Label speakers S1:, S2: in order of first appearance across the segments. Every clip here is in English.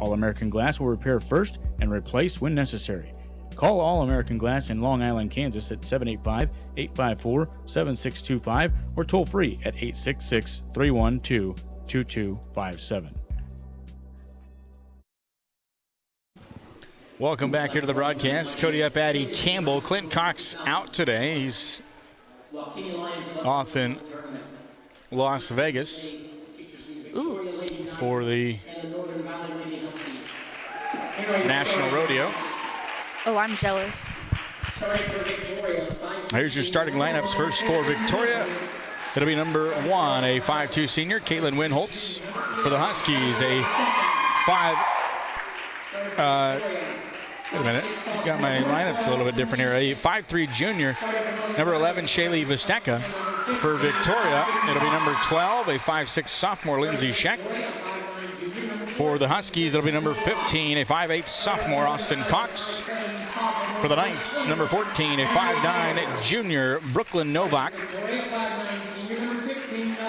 S1: All-American Glass will repair first and replace when necessary. Call All-American Glass in Long Island, Kansas at 785-854-7625 or toll free at 866-312-2257.
S2: Welcome back here to the broadcast. Cody up, Addie Campbell. Clint Cox out today. He's off in Las Vegas for the National Rodeo.
S3: Oh, I'm jealous.
S2: Here's your starting lineups. First for Victoria, it'll be number 1, a 5'2" senior, Caitlin Winholtz. For the Huskies, a 5. Wait a minute. Got my lineups a little bit different here. A 5'3" junior, number 11, Shaylee Visteka. For Victoria, it'll be number 12, a 5'6" sophomore, Lindsay Scheck. For the Huskies, it'll be number 15, a 5'8" sophomore, Austin Cox. For the Knights, number 14, a 5'9" junior, Brooklyn Novak.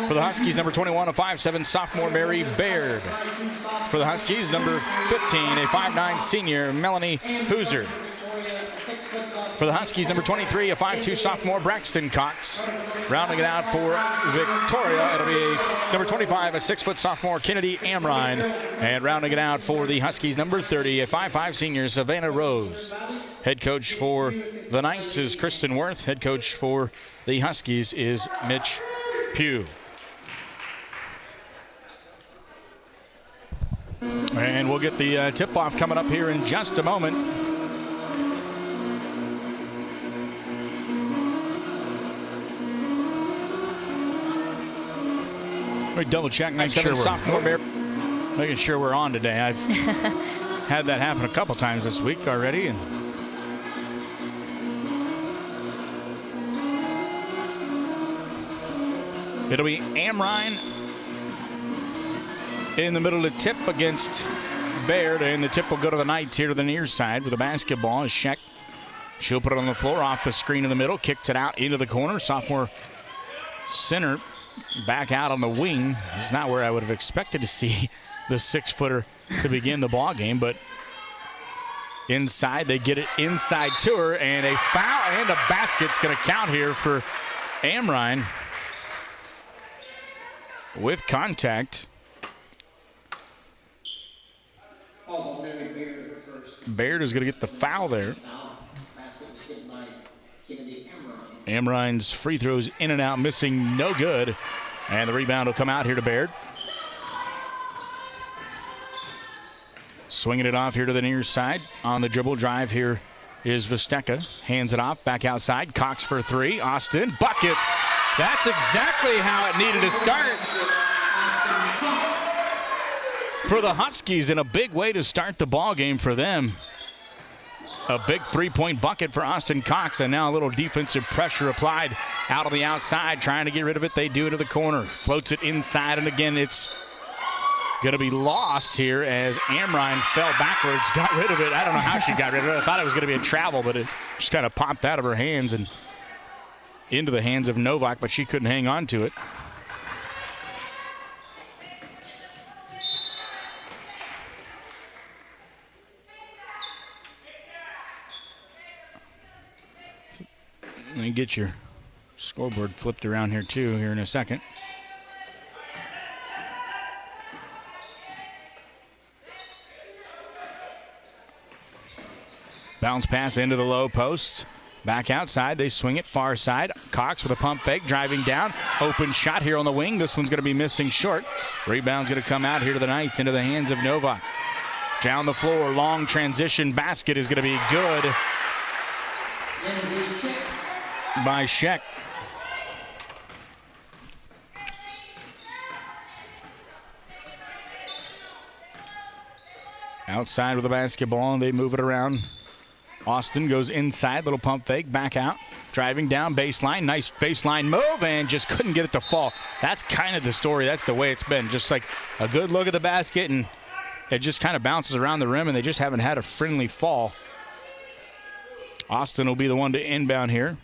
S2: For the Huskies, number 21, a 5'7" sophomore, Mary Baird. For the Huskies, number 15, a 5'9" senior, Melanie Hooser. For the Huskies, number 23, a 5'2" sophomore, Braxton Cox. Rounding it out for Victoria, it'll be number 25, a 6' sophomore, Kennedy Amrine. And rounding it out for the Huskies, number 30, a 5'5" senior, Savannah Rose. Head coach for the Knights is Kristen Worth. Head coach for the Huskies is Mitch Pugh. And we'll get the tip-off coming up here in just a moment. Let me double check. Sophomore Bear. Making sure we're on today. I've had that happen a couple times this week already. And it'll be Amrine in the middle of the tip against Baird, and the tip will go to the Knights here to the near side with the basketball. As Scheck, she'll put it on the floor off the screen in the middle, kicks it out into the corner. Sophomore center back out on the wing. It's not where I would have expected to see the 6-footer to begin the ball game, but inside, they get it inside to her, and a foul and a basket's going to count here for Amrine with contact. Baird is going to get the foul there. Amrine's free throws in and out, missing, no good. And the rebound will come out here to Baird. Swinging it off here to the near side. On the dribble drive here is Visteka. Hands it off, back outside. Cox for 3. Austin, buckets. That's exactly how it needed to start for the Huskies, in a big way to start the ball game for them. A big 3-point bucket for Austin Cox, and now a little defensive pressure applied out on the outside, trying to get rid of it. They do it to the corner. Floats it inside, and again, it's going to be lost here as Amrine fell backwards, got rid of it. I don't know how she got rid of it. I thought it was going to be a travel, but it just kind of popped out of her hands and into the hands of Novak, but she couldn't hang on to it. Let me get your scoreboard flipped around here too here in a second. Bounce pass into the low post. Back outside, they swing it far side. Cox with a pump fake, driving down. Open shot here on the wing. This one's going to be missing short. Rebound's going to come out here to the Knights into the hands of Novak. Down the floor, long transition basket is going to be good by Scheck. Outside with the basketball, and they move it around. Austin goes inside, little pump fake, back out. Driving down baseline, nice baseline move, and just couldn't get it to fall. That's kind of the story. That's the way it's been. Just like a good look at the basket, and it just kind of bounces around the rim, and they just haven't had a friendly fall. Austin will be the one to inbound here.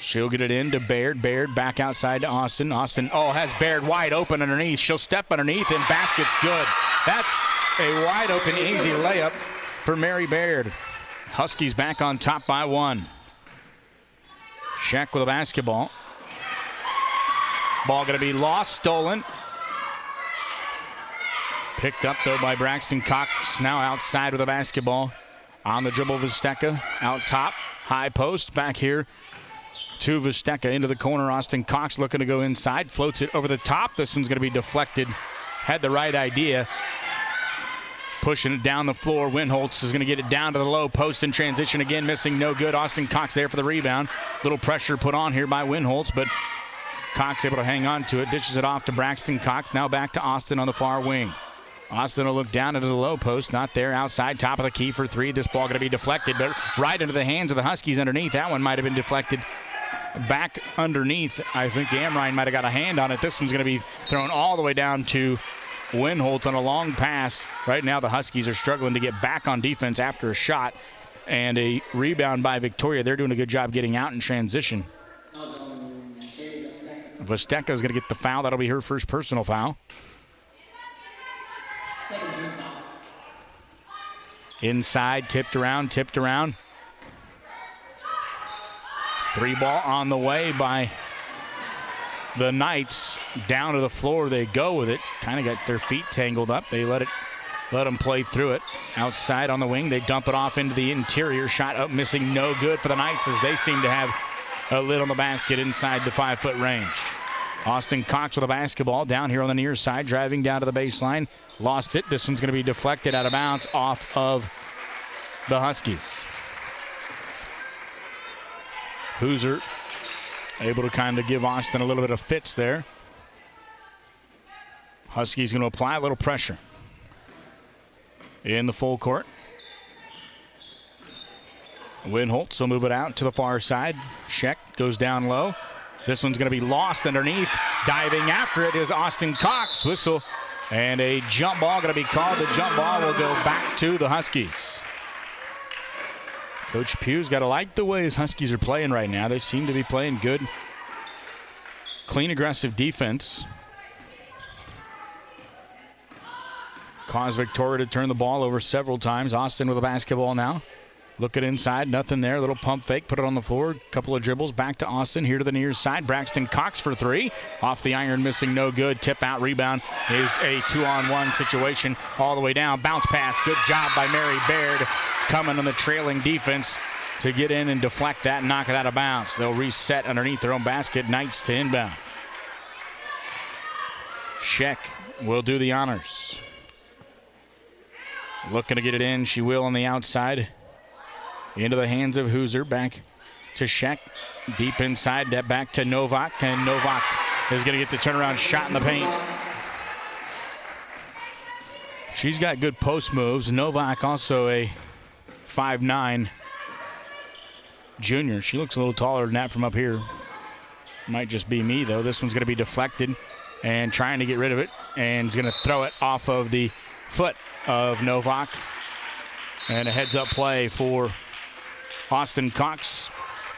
S2: She'll get it in to Baird. Baird back outside to Austin. Austin, has Baird wide open underneath. She'll step underneath, and basket's good. A wide open, easy layup for Mary Baird. Huskies back on top by 1. Sheck with a basketball. Ball going to be lost, stolen. Picked up, though, by Braxton Cox. Now outside with a basketball. On the dribble, Visteka out top. High post back here to Visteka into the corner. Austin Cox looking to go inside. Floats it over the top. This one's going to be deflected. Had the right idea. Pushing it down the floor. Winholtz is going to get it down to the low post in transition again. Missing, no good. Austin Cox there for the rebound. Little pressure put on here by Winholtz, but Cox able to hang on to it. Dishes it off to Braxton Cox. Now back to Austin on the far wing. Austin will look down into the low post. Not there. Outside, top of the key for 3. This ball going to be deflected, but right into the hands of the Huskies underneath. That one might have been deflected back underneath. I think Amrine might have got a hand on it. This one's going to be thrown all the way down to Winholtz on a long pass. Right now the Huskies are struggling to get back on defense after a shot. And a rebound by Victoria. They're doing a good job getting out in transition. Visteka is going to get the foul. That'll be her first personal foul. Inside, tipped around. 3 ball on the way by the Knights. Down to the floor they go with it. Kind of got their feet tangled up. They let them play through it. Outside on the wing, they dump it off into the interior. Shot up, missing, no good for the Knights as they seem to have a lid on the basket inside the 5-foot range. Austin Cox with a basketball down here on the near side, driving down to the baseline. Lost it. This one's going to be deflected out of bounds off of the Huskies. Hooser able to kind of give Austin a little bit of fits there. Huskies going to apply a little pressure in the full court. Winholtz will move it out to the far side. Sheck goes down low. This one's going to be lost underneath. Diving after it is Austin Cox. Whistle and a jump ball going to be called. The jump ball will go back to the Huskies. Coach Pugh's got to like the way his Huskies are playing right now. They seem to be playing good, clean, aggressive defense. Caused Victoria to turn the ball over several times. Austin with a basketball now. Looking inside, nothing there. Little pump fake, put it on the floor. Couple of dribbles, back to Austin. Here to the near side. Braxton Cox for 3. Off the iron, missing, no good. Tip out, rebound is a 2-on-1 situation all the way down. Bounce pass, good job by Mary Baird. Coming on the trailing defense to get in and deflect that and knock it out of bounds. They'll reset underneath their own basket. Knights to inbound. Sheck will do the honors. Looking to get it in. She will on the outside. Into the hands of Hooser. Back to Sheck. Deep inside. That back to Novak. And Novak is going to get the turnaround shot in the paint. She's got good post moves. Novak also a 5'9" junior. She looks a little taller than that from up here. Might just be me, though. This one's going to be deflected and trying to get rid of it. And is going to throw it off of the foot of Novak. And a heads-up play for Austin Cox.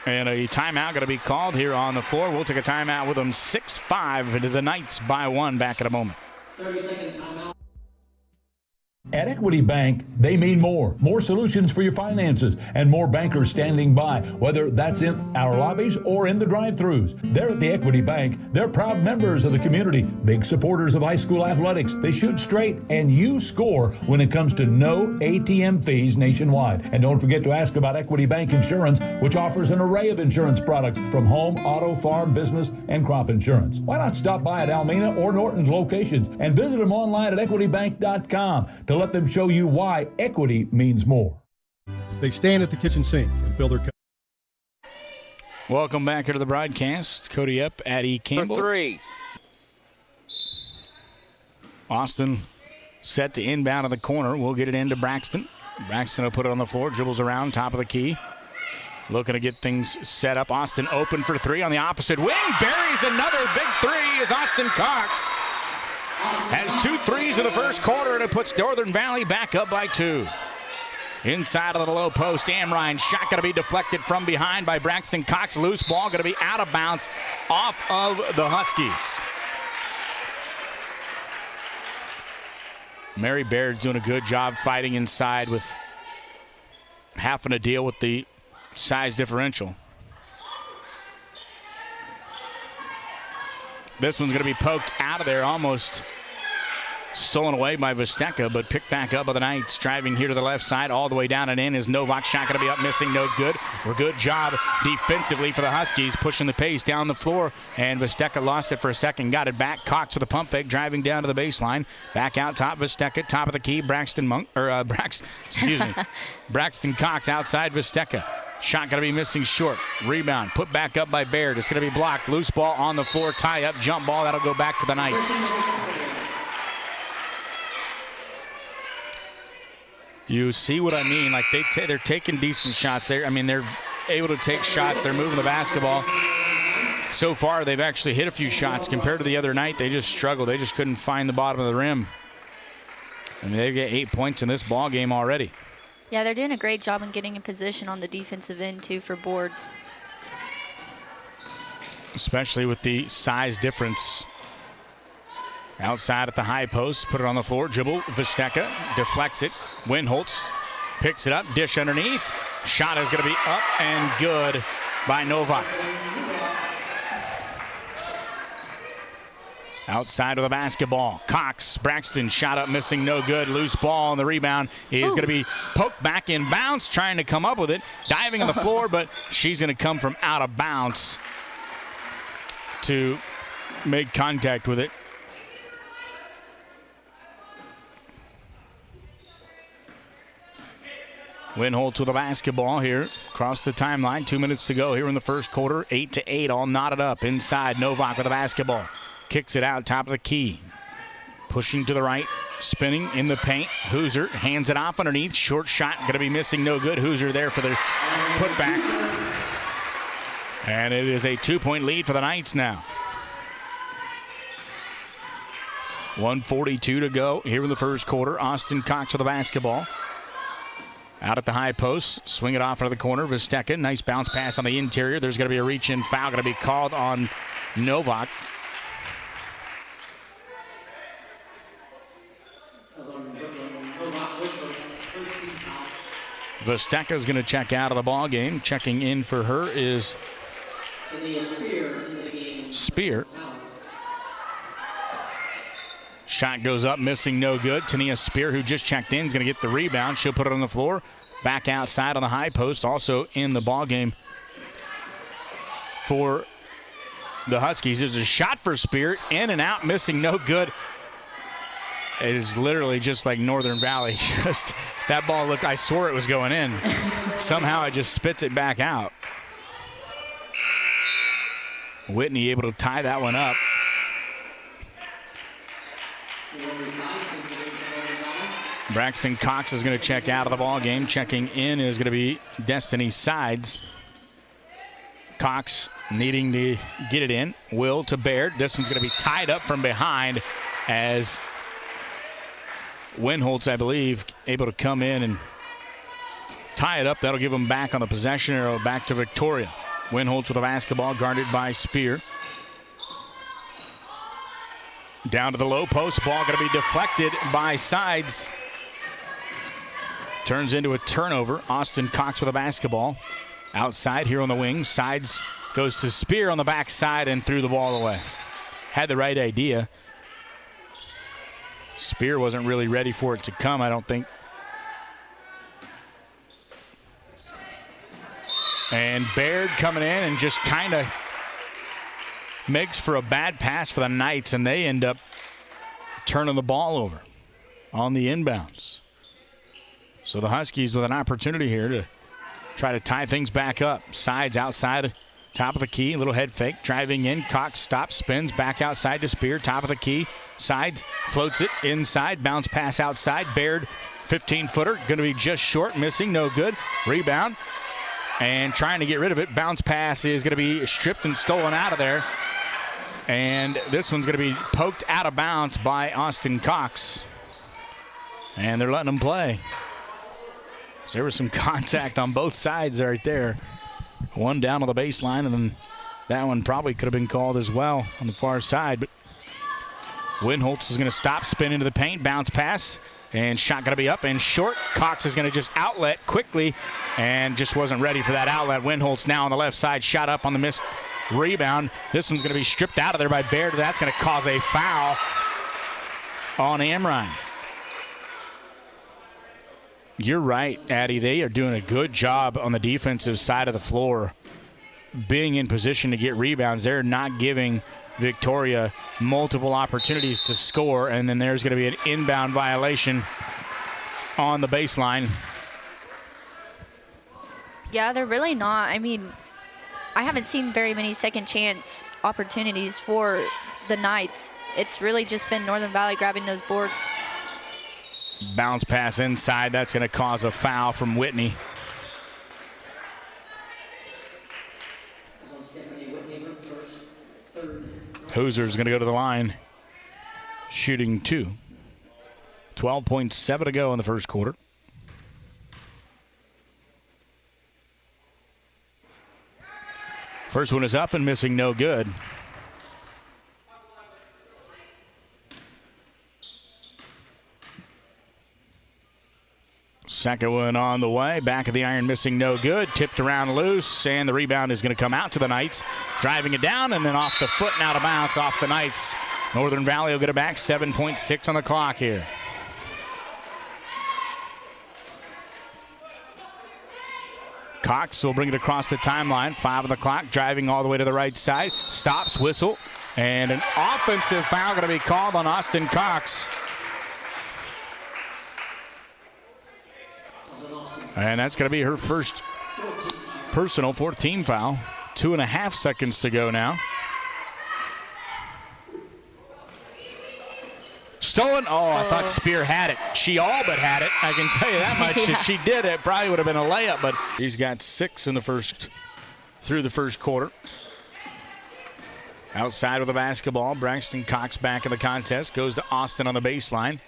S2: And a timeout going to be called here on the floor. We'll take a timeout with them. 6-5 into the Knights by 1. Back in a moment.
S4: 30-second timeout.
S5: At Equity Bank, they mean more. More solutions for your finances and more bankers standing by, whether that's in our lobbies or in the drive-thrus. They're at the Equity Bank. They're proud members of the community, big supporters of high school athletics. They shoot straight, and you score when it comes to no ATM fees nationwide. And don't forget to ask about Equity Bank Insurance, which offers an array of insurance products from home, auto, farm, business, and crop insurance. Why not stop by at Almena or Norton's locations and visit them online at equitybank.com to let them show you why equity means more.
S6: They stand at the kitchen sink and fill their cup.
S2: Welcome back here to the broadcast. Cody up, Addie Campbell.
S7: For 3.
S2: Austin set to inbound in the corner. We'll get it into Braxton. Braxton will put it on the floor, dribbles around, top of the key. Looking to get things set up. Austin open for 3 on the opposite wing. Buries another big 3 as Austin Cox has 2 threes in the first quarter, and it puts Northern Valley back up by 2. Inside of the low post, Amrine. Shot going to be deflected from behind by Braxton Cox. Loose ball going to be out of bounds off of the Huskies. Mary Baird's doing a good job fighting inside with having to deal with the size differential. This one's going to be poked out of there, almost stolen away by Vesteca, but picked back up by the Knights. Driving here to the left side, all the way down and in is Novak. Shot going to be up, missing, no good. A good job defensively for the Huskies, pushing the pace down the floor, and Vesteca lost it for a second, got it back. Cox with a pump fake, driving down to the baseline. Back out top, Vesteca, top of the key. Braxton Cox outside Vesteca. Shot going to be missing short. Rebound put back up by Baird. It's going to be blocked. Loose ball on the floor. Tie up. Jump ball. That'll go back to the Knights. You see what I mean? Like they're taking decent shots there. I mean, they're able to take shots. They're moving the basketball. So far, they've actually hit a few shots compared to the other night. They just struggled. They just couldn't find the bottom of the rim. I mean, they get 8 points in this ball game already.
S3: Yeah, they're doing a great job in getting in position on the defensive end, too, for boards.
S2: Especially with the size difference. Outside at the high post, put it on the floor, dribble, Vesteca deflects it. Winholtz picks it up, dish underneath. Shot is going to be up and good by Novak. Outside of the basketball, Cox, Braxton, shot up, missing, no good. Loose ball, and the rebound is going to be poked back in bounds, trying to come up with it. Diving on the floor, but she's going to come from out of bounds to make contact with it. Winholtz with a basketball here across the timeline. 2 minutes to go here in the first quarter. 8-8, all knotted up inside. Novak with a basketball. Kicks it out, top of the key. Pushing to the right, spinning in the paint. Hooser hands it off underneath. Short shot, going to be missing, no good. Hooser there for the putback. And it is a 2-point lead for the Knights now. 1:42 to go here in the first quarter. Austin Cox with the basketball. Out at the high post, swing it off into the corner. Vesteca, nice bounce pass on the interior. There's going to be a reach-in foul going to be called on Novak. Vesteca is going to check out of the ball game. Checking in for her is Spear. Shot goes up, missing, no good. Tania Spear, who just checked in, is going to get the rebound. She'll put it on the floor. Back outside on the high post, also in the ball game for the Huskies. There's a shot for Spear, in and out, missing, no good. It is literally just like Northern Valley. Just that ball looked, I swore it was going in. Somehow it just spits it back out. Whitney able to tie that one up. Braxton Cox is going to check out of the ball game. Checking in is going to be Destiny Sides. Cox needing to get it in. Will to Baird. This one's going to be tied up from behind as Winholtz, I believe, able to come in and tie it up. That'll give them back on the possession arrow, back to Victoria. Winholtz with a basketball, guarded by Spear. Down to the low post, ball going to be deflected by Sides. Turns into a turnover. Austin Cox with a basketball. Outside here on the wing. Sides goes to Spear on the backside and threw the ball away. Had the right idea. Spear wasn't really ready for it to come, I don't think. And Baird coming in and just kind of makes for a bad pass for the Knights, and they end up turning the ball over on the inbounds. So the Huskies with an opportunity here to try to tie things back up. Sides outside, top of the key, a little head fake, driving in. Cox stops, spins, back outside to Spear, top of the key. Sides, floats it inside, bounce pass outside. Baird, 15-footer, going to be just short, missing, no good. Rebound, and trying to get rid of it. Bounce pass is going to be stripped and stolen out of there. And this one's going to be poked out of bounds by Austin Cox. And they're letting him play. So there was some contact on both sides right there. One down on the baseline, and then that one probably could have been called as well on the far side. But Winholtz is going to stop, spin into the paint, bounce pass, and shot going to be up and short. Cox is going to just outlet quickly and just wasn't ready for that outlet. Winholtz now on the left side, shot up on the missed rebound. This one's going to be stripped out of there by Baird. That's going to cause a foul on Amrine. You're right, Addie. They are doing a good job on the defensive side of the floor, being in position to get rebounds. They're not giving Victoria multiple opportunities to score, and then there's going to be an inbound violation on the baseline.
S3: Yeah, they're really not. I mean, I haven't seen very many second chance opportunities for the Knights. It's really just been Northern Valley grabbing those boards.
S2: Bounce pass inside. That's going to cause a foul from Whitney. Hoser's going to go to the line, shooting 2. 12.7 to go in the first quarter. First one is up and missing, no good. Second one on the way. Back of the iron, missing, no good. Tipped around loose, and the rebound is going to come out to the Knights. Driving it down, and then off the foot and out of bounds off the Knights. Northern Valley will get it back. 7.6 on the clock here. Cox will bring it across the timeline. 5 on the clock, driving all the way to the right side. Stops, whistle, and an offensive foul going to be called on Austin Cox. And that's going to be her first personal 14 foul. 2.5 seconds to go now. Stolen. Oh, I thought Spear had it. She all but had it. I can tell you that much.
S3: Yeah.
S2: If she did, it probably would have been a layup. But he's got 6 in the first, through the first quarter. Outside with the basketball, Braxton Cox back in the contest. Goes to Austin on the baseline.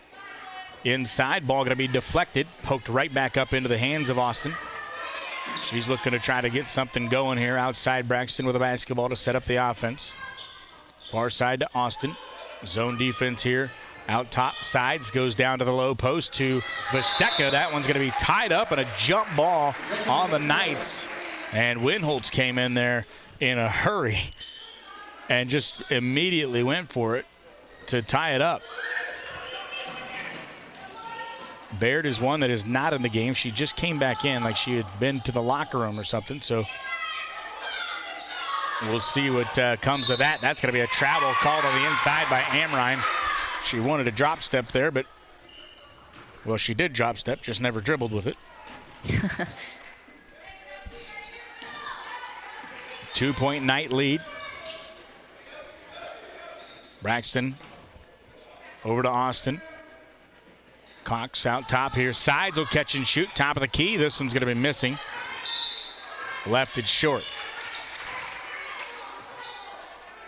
S2: Inside, ball going to be deflected. Poked right back up into the hands of Austin. She's looking to try to get something going here. Outside, Braxton with the basketball to set up the offense. Far side to Austin. Zone defense here. Out top sides, goes down to the low post to Vesteka. That one's going to be tied up, and a jump ball on the Knights. And Winholtz came in there in a hurry and just immediately went for it to tie it up. Baird is one that is not in the game. She just came back in like she had been to the locker room or something. So we'll see what comes of that. That's going to be a travel called on the inside by Amrine. She wanted a drop step there, but, well, she did drop step, just never dribbled with it. 2-point Knight lead. Braxton over to Austin. Cox out top here. Sides will catch and shoot. Top of the key. This one's going to be missing. Left it short.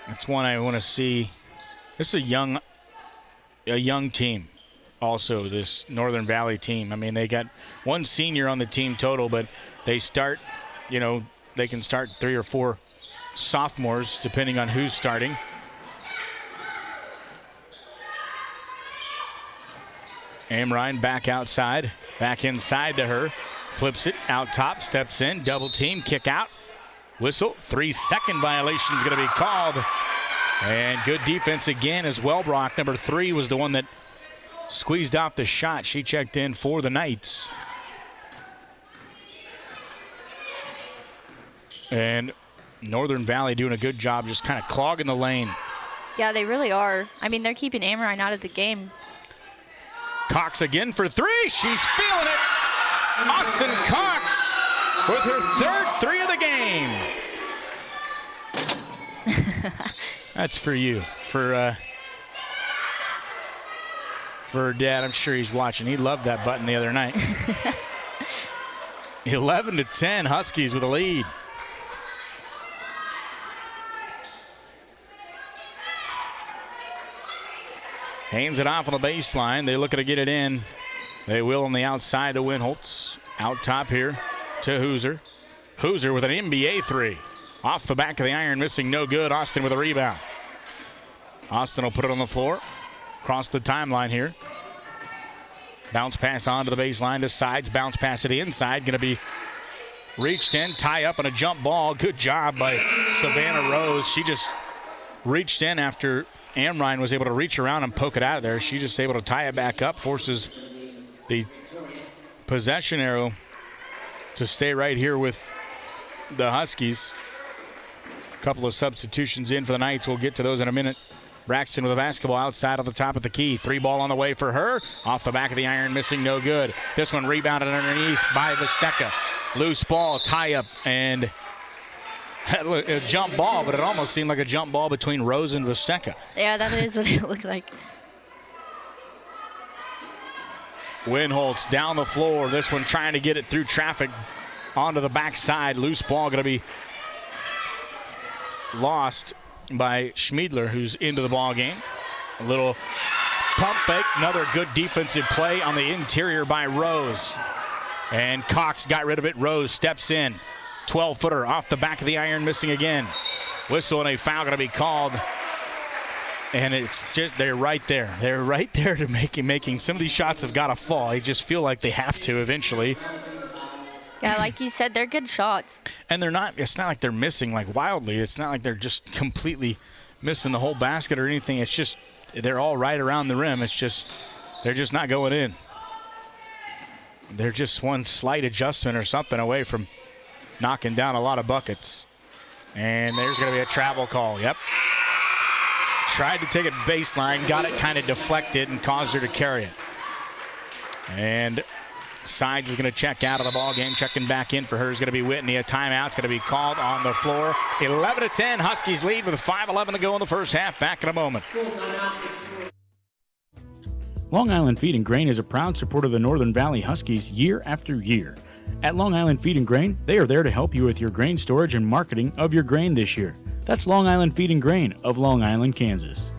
S2: That's one I want to see. This is a young team also, this Northern Valley team. I mean, they got one senior on the team total, but they start, you know, they can start 3 or 4 sophomores depending on who's starting. Amrine back outside, back inside to her. Flips it out top, steps in, double team, kick out. Whistle, 3-second violation is going to be called. And good defense again as Wellbrock, number 3, was the one that squeezed off the shot. She checked in for the Knights. And Northern Valley doing a good job just kind of clogging the lane.
S3: Yeah, they really are. I mean, they're keeping Amrine out of the game.
S2: Cox again for 3. She's feeling it. Austin Cox with her 3rd 3 of the game. That's for you. For Dad, I'm sure he's watching. He loved that button the other night. 11-10, Huskies with a lead. Hands it off on the baseline. They're looking to get it in. They will on the outside to Winholtz. Out top here to Hooser. Hooser with an NBA 3. Off the back of the iron, missing, no good. Austin with a rebound. Austin will put it on the floor. across the timeline here. Bounce pass onto the baseline to Sides. Bounce pass to the inside. Going to be reached in. Tie up on a jump ball. Good job by Savannah Rose. She just reached in after Amrine was able to reach around and poke it out of there. She just able to tie it back up. Forces the possession arrow to stay right here with the Huskies. A couple of substitutions in for the Knights. We'll get to those in a minute. Braxton with a basketball outside of the top of the key. 3 ball on the way for her. Off the back of the iron, missing, no good. This one rebounded underneath by Vesteka. Loose ball, tie up, and a jump ball, but it almost seemed like a jump ball between Rose and Vesteka.
S3: Yeah, that is what it looked like.
S2: Winholtz down the floor. This one trying to get it through traffic onto the backside. Loose ball going to be lost by Schmiedler, who's into the ball game. A little pump fake. Another good defensive play on the interior by Rose. And Cox got rid of it. Rose steps in. 12-footer off the back of the iron, missing again. Whistle and a foul going to be called. And it's just, they're right there. They're right there to making some of these shots have got to fall. They just feel like they have to eventually.
S3: Yeah, like you said, they're good shots.
S2: And they're not, it's not like they're missing like wildly. It's not like they're just completely missing the whole basket or anything. It's just, they're all right around the rim. It's just, they're just not going in. They're just one slight adjustment or something away from knocking down a lot of buckets. And there's going to be a travel call. Yep. Tried to take it baseline, got it kind of deflected and caused her to carry it. And Sides is going to check out of the ball game. Checking back in for her is going to be Whitney. A timeout's going to be called on the floor. 11-10, Huskies lead with 5:11 to go in the first half. Back in a moment.
S1: Long Island Feed and Grain is a proud supporter of the Northern Valley Huskies year after year. At Long Island Feed and Grain, they are there to help you with your grain storage and marketing of your grain this year. That's Long Island Feed and Grain of Long Island, Kansas.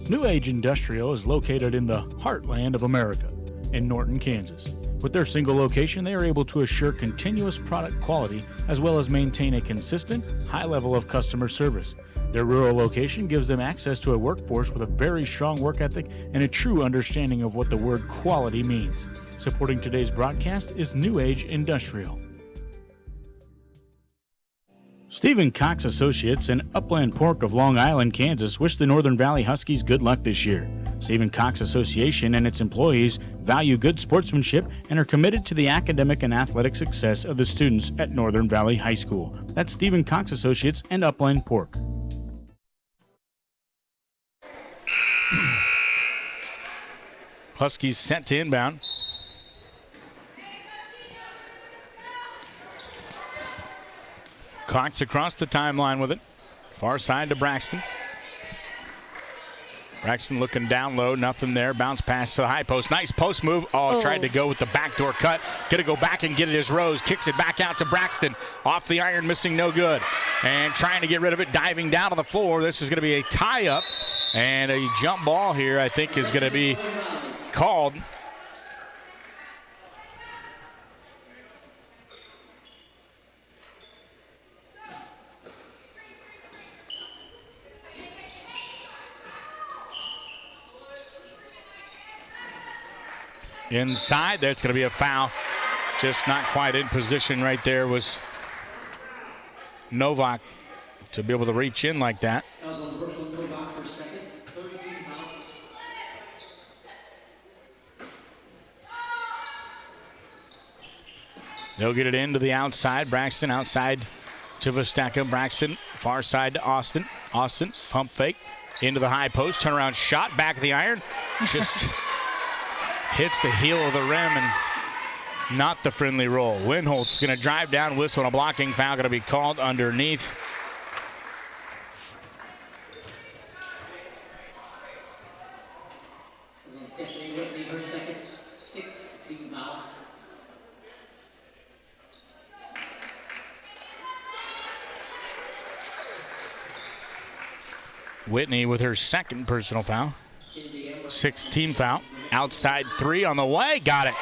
S1: New Age Industrial is located in the heartland of America, in Norton, Kansas. With their single location, they are able to assure continuous product quality as well as maintain a consistent, high level of customer service. Their rural location gives them access to a workforce with a very strong work ethic and a true understanding of what the word quality means. Supporting today's broadcast is New Age Industrial. Stephen Cox Associates and Upland Pork of Long Island, Kansas wish the Northern Valley Huskies good luck this year. Stephen Cox Association and its employees value good sportsmanship and are committed to the academic and athletic success of the students at Northern Valley High School. That's Stephen Cox Associates and Upland Pork.
S2: Huskies sent to inbound. Cox across the timeline with it. Far side to Braxton. Braxton looking down low, nothing there. Bounce pass to the high post. Nice post move. Oh, tried to go with the backdoor cut. Gonna go back and get it as Rose. Kicks it back out to Braxton. Off the iron, missing, no good. And trying to get rid of it, diving down to the floor. This is gonna be a tie-up. And a jump ball here, I think, is gonna be called. Inside, there's going to be a foul. Just not quite in position right there was Novak to be able to reach in like that. They'll get it into the outside. Braxton outside to Vesteka. Braxton far side to Austin. Austin pump fake into the high post. Turnaround shot. Back of the iron. Just hits the heel of the rim and not the friendly roll. Winholtz is going to drive down, whistle, and a blocking foul going to be called underneath. Whitney with her second personal foul. 6th foul. Outside three on the way. Got it.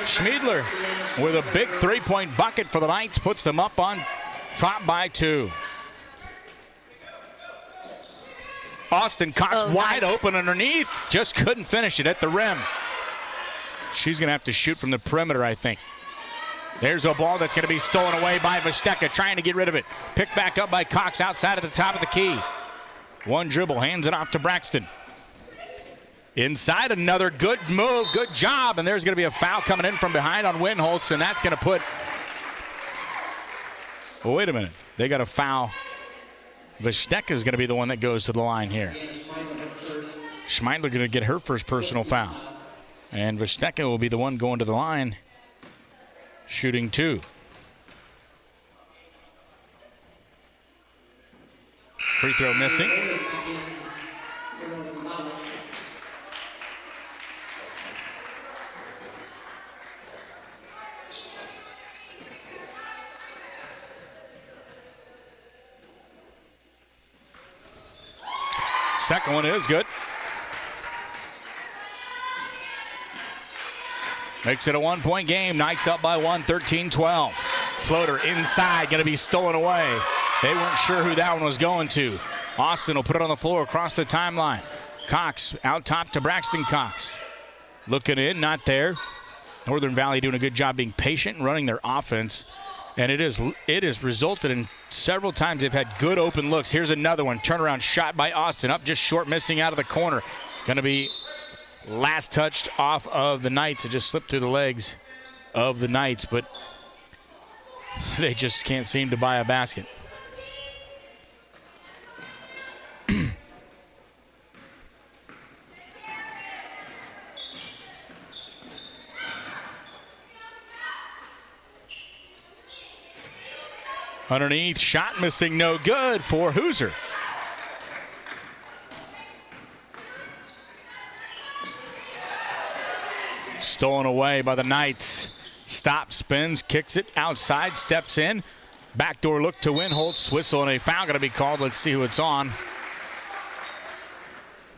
S2: Schmiedler with a big three-point bucket for the Knights. Puts them up on top by 2. Austin Cox wide
S3: nice.
S2: open underneath. Just couldn't finish it at the rim. She's going to have to shoot from the perimeter, I think. There's a ball that's going to be stolen away by Vesteka, trying to get rid of it. Picked back up by Cox outside at the top of the key. One dribble, hands it off to Braxton. Inside, another good move, good job, and there's going to be a foul coming in from behind on Winholtz, and that's going to put... Well, wait a minute. They got a foul. Vesteka is going to be the one that goes to the line here. Schmeidler going to get her first personal foul. And Vesteka will be the one going to the line, shooting 2. Free throw missing. Second one is good. Makes it a 1-point game. Knights up by 1, 13-12. Floater inside, going to be stolen away. They weren't sure who that one was going to. Austin will put it on the floor across the timeline. Cox out top to Braxton Cox. Looking in, not there. Northern Valley doing a good job being patient and running their offense. And it has resulted in several times they've had good open looks. Here's another one. Turnaround shot by Austin. Up just short, missing out of the corner. Going to be last touched off of the Knights. It just slipped through the legs of the Knights, but they just can't seem to buy a basket. Underneath, shot missing, no good for Hoosier. Stolen away by the Knights. Stops, spins, kicks it outside, steps in. Backdoor look to Winholtz. Whistle and a foul going to be called. Let's see who it's on.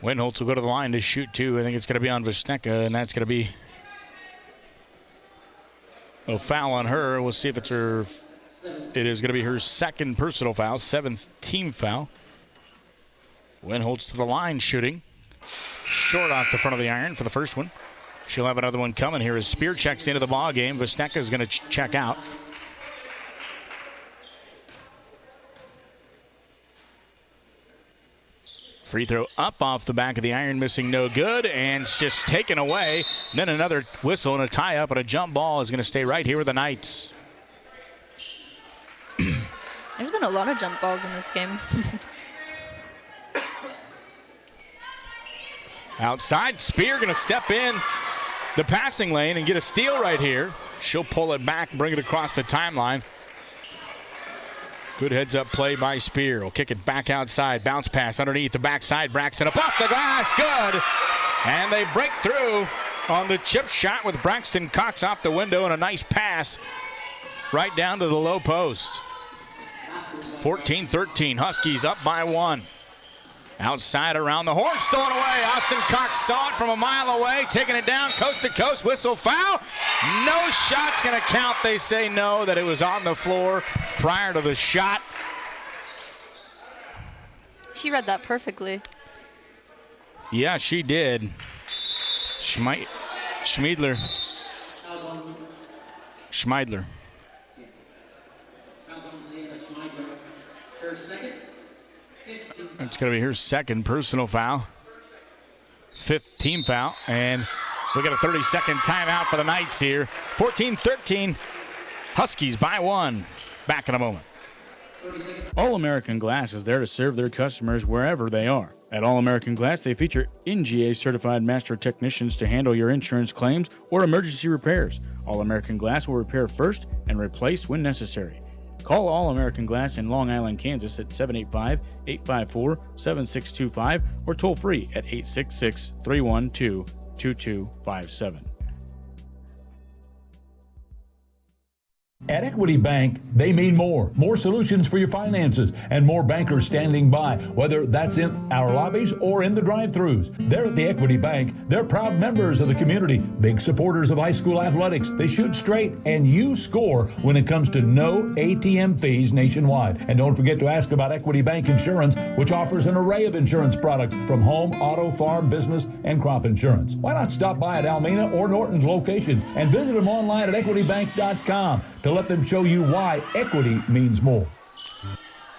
S2: Winholtz will go to the line to shoot 2. I think it's going to be on Vesteka, and that's going to be a foul on her. We'll see if it's her. It is going to be her second personal foul, 7th team foul. Winholtz to the line shooting. Short off the front of the iron for the first one. She'll have another one coming here as Spear checks into the ball game. Vesteka is going to check out. Free throw up off the back of the iron, missing, no good, and it's just taken away. And then another whistle and a tie-up, and a jump ball is going to stay right here with the Knights.
S3: There's been a lot of jump balls in this game.
S2: Outside, Spear going to step in the passing lane and get a steal right here. She'll pull it back and bring it across the timeline. Good heads-up play by Spear. Will kick it back outside. Bounce pass underneath the backside. Braxton up off the glass. Good. And they break through on the chip shot with Braxton Cox off the window and a nice pass right down to the low post. 14-13. Huskies up by 1. Outside around the horn, stolen away. Austin Cox saw it from a mile away, taking it down coast to coast. Whistle, foul. No shot's going to count. They say no, that it was on the floor prior to the shot.
S3: She read that perfectly.
S2: Yeah, she did. Schmeidler. It's going to be her second personal foul. 5th team foul. And we got a 30-second timeout for the Knights here. 14-13. Huskies by 1. Back in a moment.
S1: All-American Glass is there to serve their customers wherever they are. At All-American Glass, they feature NGA-certified master technicians to handle your insurance claims or emergency repairs. All-American Glass will repair first and replace when necessary. Call All-American Glass in Long Island, Kansas at 785-854-7625 or toll free at 866-312-2257.
S5: At Equity Bank, they mean more. More solutions for your finances and more bankers standing by, whether that's in our lobbies or in the drive-thrus. They're at the Equity Bank. They're proud members of the community, big supporters of high school athletics. They shoot straight, and you score when it comes to no ATM fees nationwide. And don't forget to ask about Equity Bank Insurance, which offers an array of insurance products from home, auto, farm, business, and crop insurance. Why not stop by at Almena or Norton's locations and visit them online at equitybank.com to let them show you why equity means more.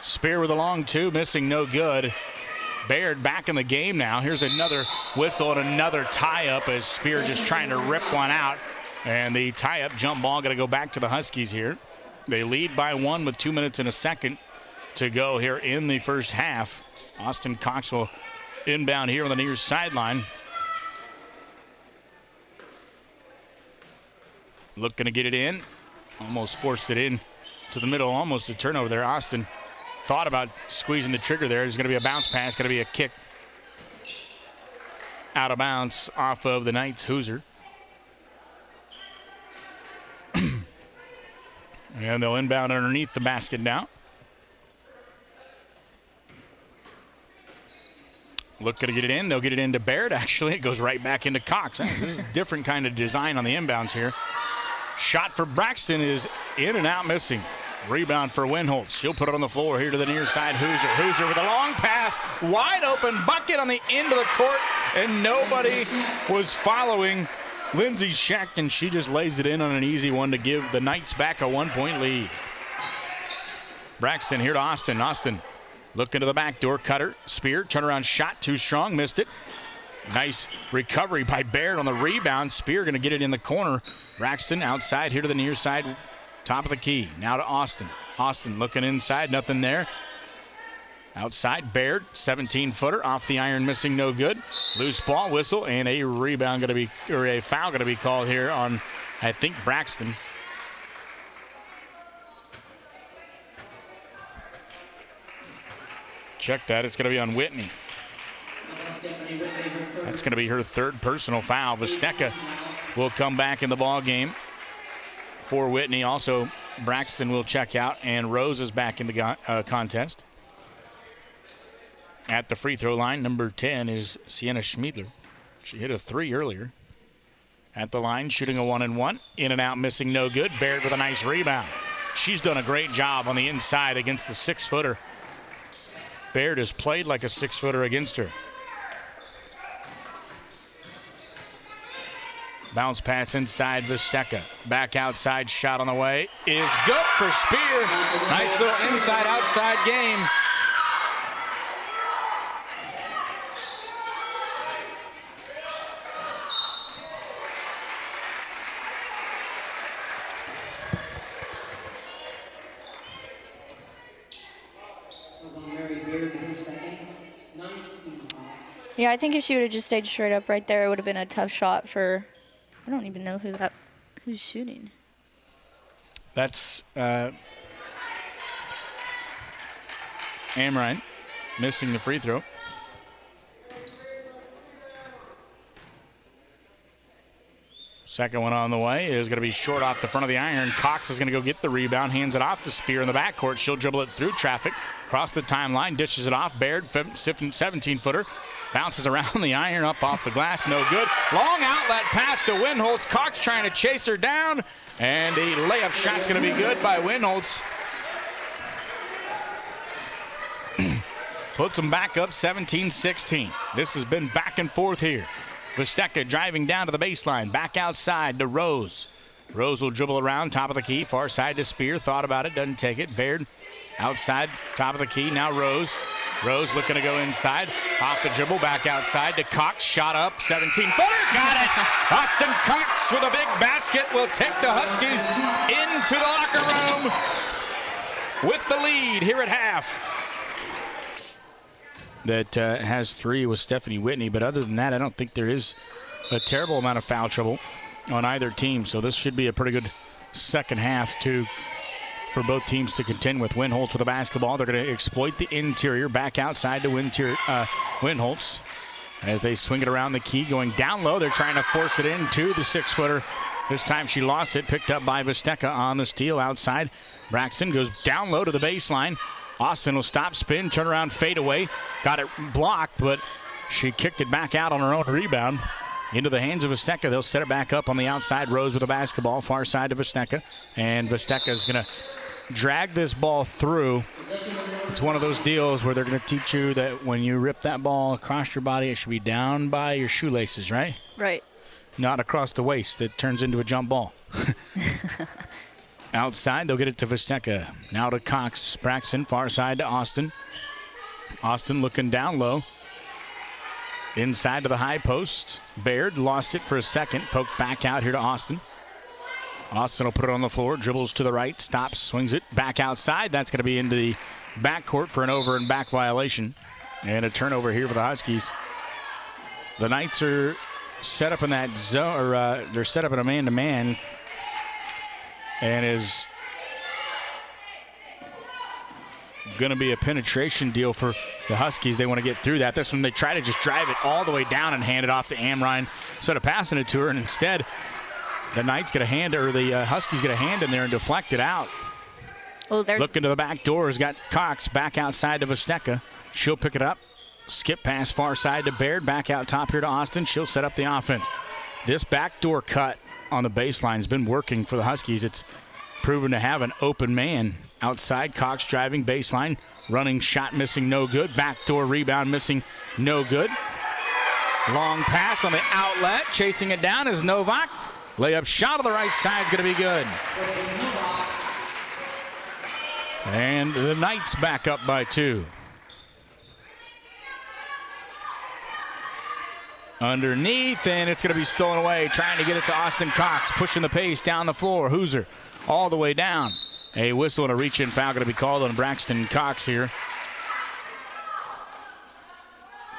S2: Spear with a long two, missing, no good. Baird back in the game now. Here's another whistle and another tie-up as Spear just trying to rip one out. And the tie-up jump ball going to go back to the Huskies here. They lead by 1 with 2 minutes and a second to go here in the first half. Austin Cox will inbound here on the near sideline. Looking to get it in. Almost forced it in to the middle, almost a turnover there. Austin thought about squeezing the trigger there. There's going to be a bounce pass, going to be a kick out of bounds off of the Knights Hoosier. And they'll inbound underneath the basket now. Looking to get it in. They'll get it into Baird. Actually, it goes right back into Cox. This is a different kind of design on the inbounds here. Shot for Braxton is in and out, missing. Rebound for Winholtz. She'll put it on the floor here to the near side. Hoosier with a long pass. Wide open bucket on the end of the court, and nobody was following Lindsay Scheck, and she just lays it in on an easy one to give the Knights back a 1-point lead. Braxton here to Austin. Austin looking to the back door. Cutter. Spear. Turnaround shot. Too strong. Missed it. Nice recovery by Baird on the rebound. Spear going to get it in the corner. Braxton outside here to the near side, top of the key. Now to Austin. Austin looking inside, nothing there. Outside, Baird, 17-footer, off the iron, missing, no good. Loose ball, whistle, and a rebound going to be, or a foul going to be called here on, I think, Braxton. Check that, it's going to be on Whitney. That's going to be her third personal foul. Vestecka will come back in the ball game for Whitney. Also, Braxton will check out, and Rose is back in the contest. At the free throw line, number 10 is Sienna Schmiedler. She hit a 3 earlier. At the line, shooting a 1-and-1. In and out, missing, no good. Baird with a nice rebound. She's done a great job on the inside against the 6-footer. Baird has played like a 6-footer against her. Bounce pass inside Vestecka. Back outside, shot on the way. Is good for Spear. Nice little inside-outside game.
S3: Yeah, I think if she would have just stayed straight up right there, it would have been a tough shot for, I don't even know who's shooting.
S2: That's Amrine missing the free throw. Second one on the way is going to be short off the front of the iron. Cox is going to go get the rebound, hands it off to Spear in the backcourt. She'll dribble it through traffic, cross the timeline, dishes it off. Baird, 17-footer, bounces around the iron, up off the glass, no good. Long outlet pass to Winholtz. Cox trying to chase her down, and a layup shot's going to be good by Winholtz. Puts them back up 17-16. This has been back and forth here. Vestecka driving down to the baseline, back outside to Rose. Rose will dribble around, top of the key, far side to Spear. Thought about it, doesn't take it. Baird outside, top of the key. Now Rose. Rose looking to go inside. Off the dribble, back outside to Cox. Shot up, 17-footer. Got it! Austin Cox with a big basket will take the Huskies into the locker room with the lead here at half. That has 3 with Stephanie Whitney, but other than that, I don't think there is a terrible amount of foul trouble on either team. So this should be a pretty good second half for both teams to contend with. Winholtz with the basketball. They're going to exploit the interior, back outside to Winholtz. as they swing it around the key, going down low. They're trying to force it into the 6-footer. This time she lost it, picked up by Vesteca on the steal outside. Braxton goes down low to the baseline. Austin will stop, spin, turn around, fade away. Got it blocked, but she kicked it back out on her own rebound. Into the hands of Vesteca. They'll set it back up on the outside. Rose with a basketball, far side to Vesteca. And Vesteca is going to drag this ball through. It's one of those deals where they're going to teach you that when you rip that ball across your body, it should be down by your shoelaces, right?
S3: Right.
S2: Not across the waist. It turns into a jump ball. Outside, they'll get it to Vesteca. Now to Cox. Braxton, far side to Austin. Austin looking down low. Inside to the high post. Baird lost it for a second. Poked back out here to Austin. Austin will put it on the floor. Dribbles to the right. Stops. Swings it back outside. That's going to be into the backcourt for an over and back violation. And a turnover here for the Huskies. The Knights are set up in that zone, or they're set up in a man-to-man. And is going to be a penetration deal for the Huskies. They want to get through that. This one, they try to just drive it all the way down and hand it off to Amrine. Instead of passing it to her, and instead the Knights get a hand, or the Huskies get a hand in there and deflect it out.
S3: Oh,
S2: Looking to the back door has got Cox back outside to Vesteca. She'll pick it up. Skip pass far side to Baird. Back out top here to Austin. She'll set up the offense. This backdoor cut on the baseline has been working for the Huskies. It's proven to have an open man outside. Cox driving baseline. Running shot missing, no good. Backdoor rebound missing, no good. Long pass on the outlet. Chasing it down is Novak. Layup shot on the right side is going to be good. And the Knights back up by 2. Underneath, and it's going to be stolen away. Trying to get it to Austin Cox. Pushing the pace down the floor. Hoosier all the way down. A whistle and a reach-in foul going to be called on Braxton Cox here.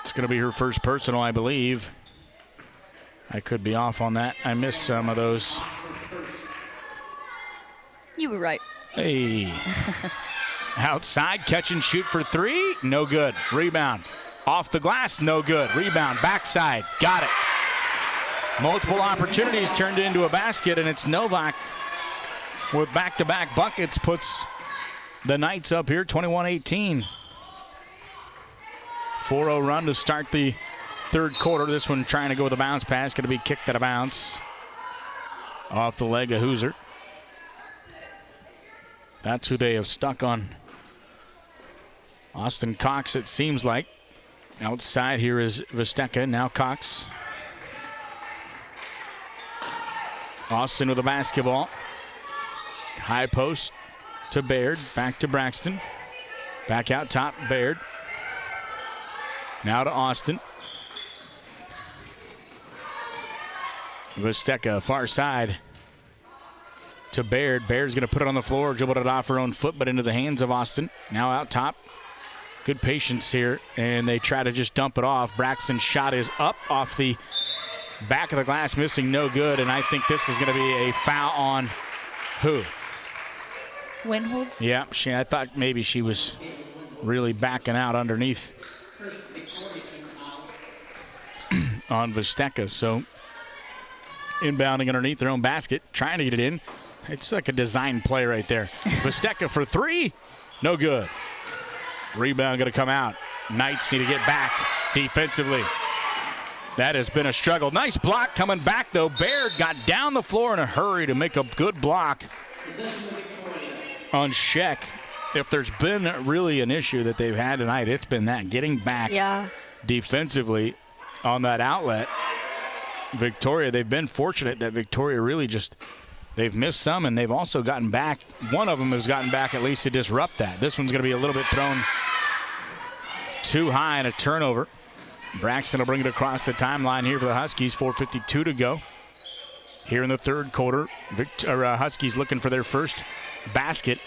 S2: It's going to be her first personal, I believe. I could be off on that. I missed some of those.
S3: You were right.
S2: Hey. Outside, catch and shoot for 3. No good. Rebound. Off the glass, no good. Rebound, backside, got it. Multiple opportunities turned into a basket, and it's Novak with back-to-back buckets, puts the Knights up here 21-18. 4-0 run to start the third quarter. This one trying to go with a bounce pass, going to be kicked out of bounds. Off the leg of Hoosier. That's who they have stuck on. Austin Cox, it seems like. Outside here is Vesteca, now Cox. Austin with a basketball. High post to Baird, back to Braxton. Back out top, Baird. Now to Austin. Vesteca, far side to Baird. Baird's going to put it on the floor, dribbled it off her own foot, but into the hands of Austin. Now out top. Good patience here, and they try to just dump it off. Braxton's shot is up off the back of the glass, missing, no good, and I think this is going to be a foul on who?
S3: Winholds?
S2: Yeah, I thought maybe she was really backing out underneath on Vesteca, so inbounding underneath their own basket, trying to get it in. It's like a design play right there. Vesteca for 3, no good. Rebound going to come out. Knights need to get back defensively. That has been a struggle. Nice block coming back, though. Baird got down the floor in a hurry to make a good block on Sheck. If there's been really an issue that they've had tonight, it's been that, getting back defensively on that outlet. Victoria, they've been fortunate that Victoria really just, they've missed some, and they've also gotten back. One of them has gotten back at least to disrupt that. This one's going to be a little bit thrown too high and a turnover. Braxton will bring it across the timeline here for the Huskies. 4:52 to go here in the third quarter. Huskies looking for their first basket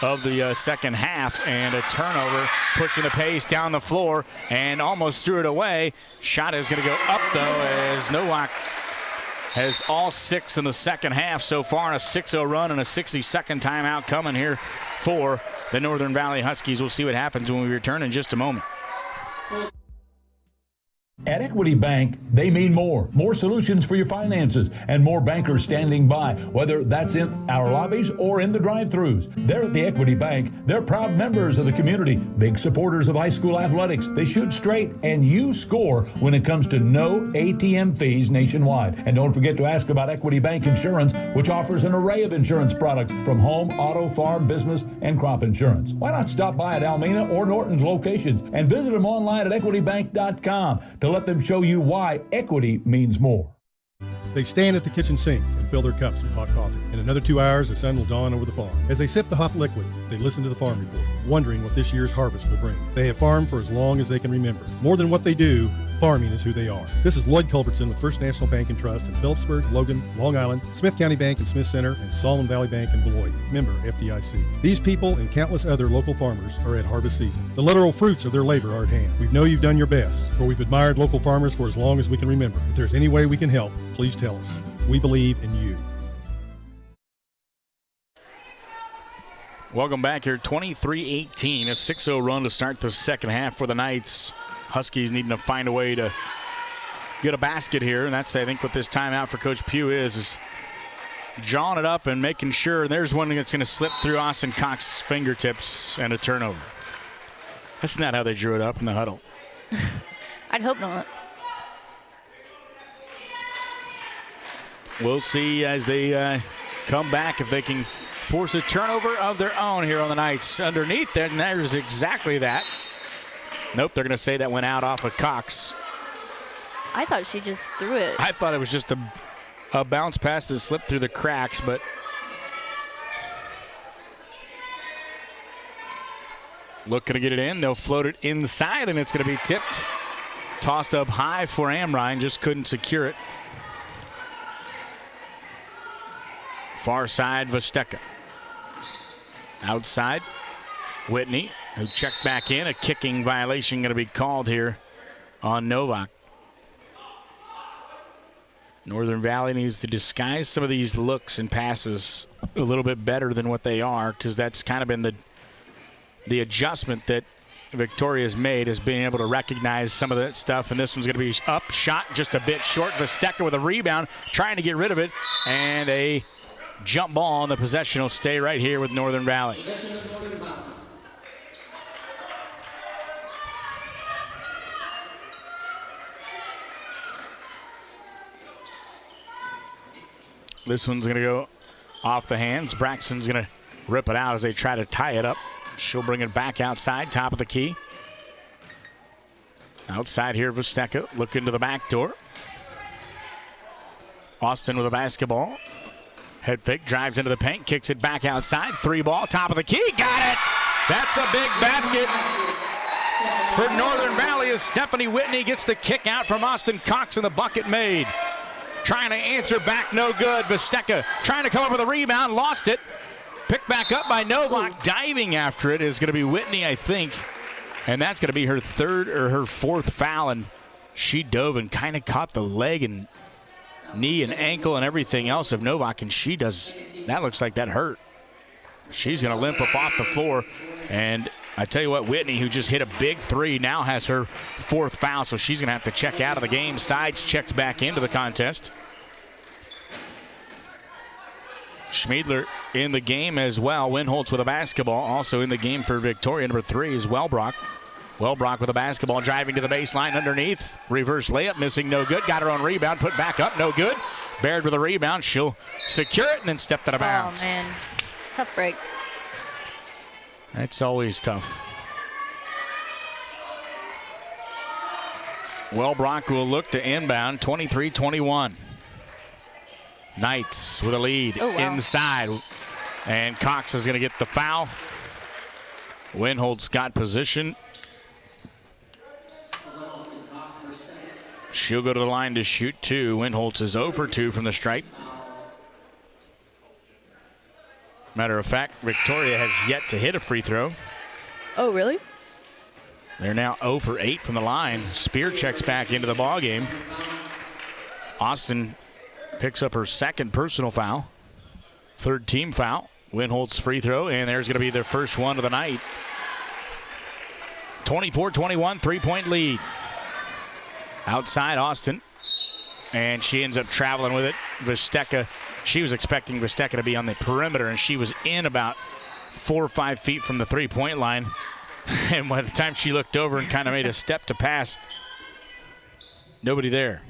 S2: of the second half, and a turnover, pushing the pace down the floor and almost threw it away. Shot is going to go up, though, as Nowak has all 6 in the second half so far, and a 6-0 run and a 60-second timeout coming here for the Northern Valley Huskies. We'll see what happens when we return in just a moment.
S5: At Equity Bank, they mean more. More solutions for your finances and more bankers standing by, whether that's in our lobbies or in the drive-thrus. They're at the Equity Bank. They're proud members of the community, big supporters of high school athletics. They shoot straight, and you score when it comes to no ATM fees nationwide. And don't forget to ask about Equity Bank Insurance, which offers an array of insurance products from home, auto, farm, business, and crop insurance. Why not stop by at Almena or Norton's locations and visit them online at equitybank.com to let them show you why equity means more.
S6: They stand at the kitchen sink and fill their cups with hot coffee. In another 2 hours, the sun will dawn over the farm. As they sip the hot liquid, they listen to the farm report, wondering what this year's harvest will bring. They have farmed for as long as they can remember. More than what they do, farming is who they are. This is Lloyd Culbertson with First National Bank and Trust in Phillipsburg, Logan, Long Island, Smith County Bank and Smith Center, and Solomon Valley Bank in Beloit, member FDIC. These people and countless other local farmers are at harvest season. The literal fruits of their labor are at hand. We know you've done your best, for we've admired local farmers for as long as we can remember. If there's any way we can help, please tell us. We believe in you.
S2: Welcome back here, 23-18, a 6-0 run to start the second half for the Knights. Huskies needing to find a way to get a basket here, and that's, I think, what this timeout for Coach Pugh is jawing it up and making sure there's one that's going to slip through Austin Cox's fingertips and a turnover. That's not how they drew it up in the huddle.
S3: I'd hope not.
S2: We'll see as they come back if they can force a turnover of their own here on the Knights. Underneath there, and there's exactly that. Nope, they're going to say that went out off of Cox.
S3: I thought she just threw it.
S2: I thought it was just a bounce pass that slipped through the cracks, but looking to get it in. They'll float it inside, and it's going to be tipped. Tossed up high for Amrine, just couldn't secure it. Far side, Vesteka. Outside, Whitney, who checked back in. A kicking violation going to be called here on Novak. Northern Valley needs to disguise some of these looks and passes a little bit better than what they are, because that's kind of been the adjustment that Victoria's made, is being able to recognize some of that stuff. And this one's going to be up, shot just a bit short. Vesteka with a rebound, trying to get rid of it, and a jump ball, and the possession will stay right here with Northern Valley. This one's going to go off the hands. Braxton's going to rip it out as they try to tie it up. She'll bring it back outside, top of the key. Outside here, Vesteka looking to the back door. Austin with a basketball. Head fake, drives into the paint, kicks it back outside. 3-ball, top of the key, got it! That's a big basket for Northern Valley as Stephanie Whitney gets the kick out from Austin Cox, and the bucket made. Trying to answer back, no good. Vesteka trying to come up with a rebound, lost it. Picked back up by Novak. Diving after it is going to be Whitney, I think. And that's going to be her third or her fourth foul. And she dove and kind of caught the leg and knee and ankle and everything else of Novak. And she does, that looks like that hurt. She's going to limp up off the floor. And I tell you what, Whitney, who just hit a big three, now has her fourth foul, so she's going to have to check out of the game. Sides checks back into the contest. Schmiedler in the game as well. Winholtz with a basketball. Also in the game for Victoria, number 3 is Wellbrock. Wellbrock with a basketball, driving to the baseline underneath. Reverse layup, missing, no good. Got her own rebound, put back up, no good. Baird with a rebound. She'll secure it and then step out of bounds.
S3: Oh, man. Tough break.
S2: That's always tough. Wellbrock will look to inbound, 23-21. Knights with a lead inside. And Cox is going to get the foul. Winholtz got position. She'll go to the line to shoot 2. Winholtz is 0 for 2 from the stripe. Matter of fact, Victoria has yet to hit a free throw.
S3: Oh, really?
S2: They're now 0 for 8 from the line. Spear checks back into the ballgame. Austin picks up her second personal foul. Third team foul. Winholtz free throw, and there's going to be their first one of the night. 24-21, 3-point lead. Outside, Austin. And she ends up traveling with it. Vesteka, she was expecting Vesteka to be on the perimeter, and she was in about 4 or 5 feet from the three-point line. And by the time she looked over and kind of made a step to pass, nobody there.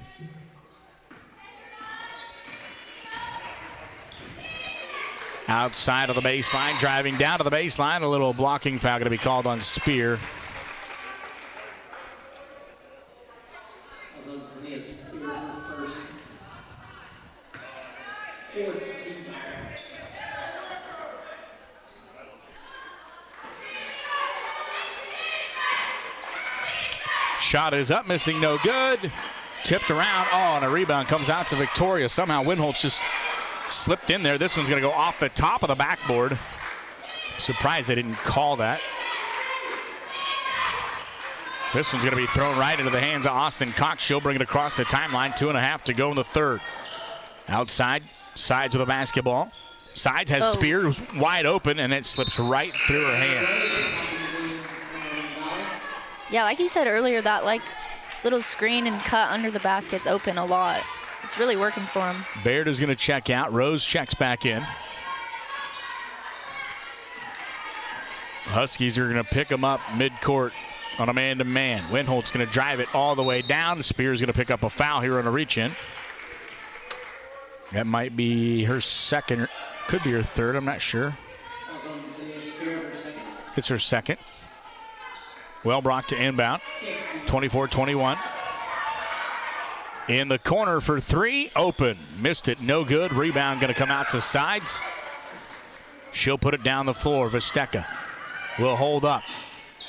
S2: Outside of the baseline, driving down to the baseline. A little blocking foul going to be called on Spear. Shot is up, missing, no good. Tipped around, and a rebound comes out to Victoria. Somehow Winholtz just slipped in there. This one's going to go off the top of the backboard. Surprised they didn't call that. This one's going to be thrown right into the hands of Austin Cox. She'll bring it across the timeline. 2.5 to go in the third. Outside, Sides with a basketball. Sides has Spear wide open, and it slips right through her hands.
S3: Yeah, like you said earlier, that little screen and cut under the basket's open a lot. It's really working for him.
S2: Baird is going to check out. Rose checks back in. Huskies are going to pick him up midcourt on a man-to-man. Winholt's going to drive it all the way down. Spear's going to pick up a foul here on a reach-in. That might be her second, or could be her third, I'm not sure. It's her second. Wellbrock to inbound, 24-21. In the corner for three, open. Missed it, no good. Rebound going to come out to Sides. She'll put it down the floor. Vesteka will hold up.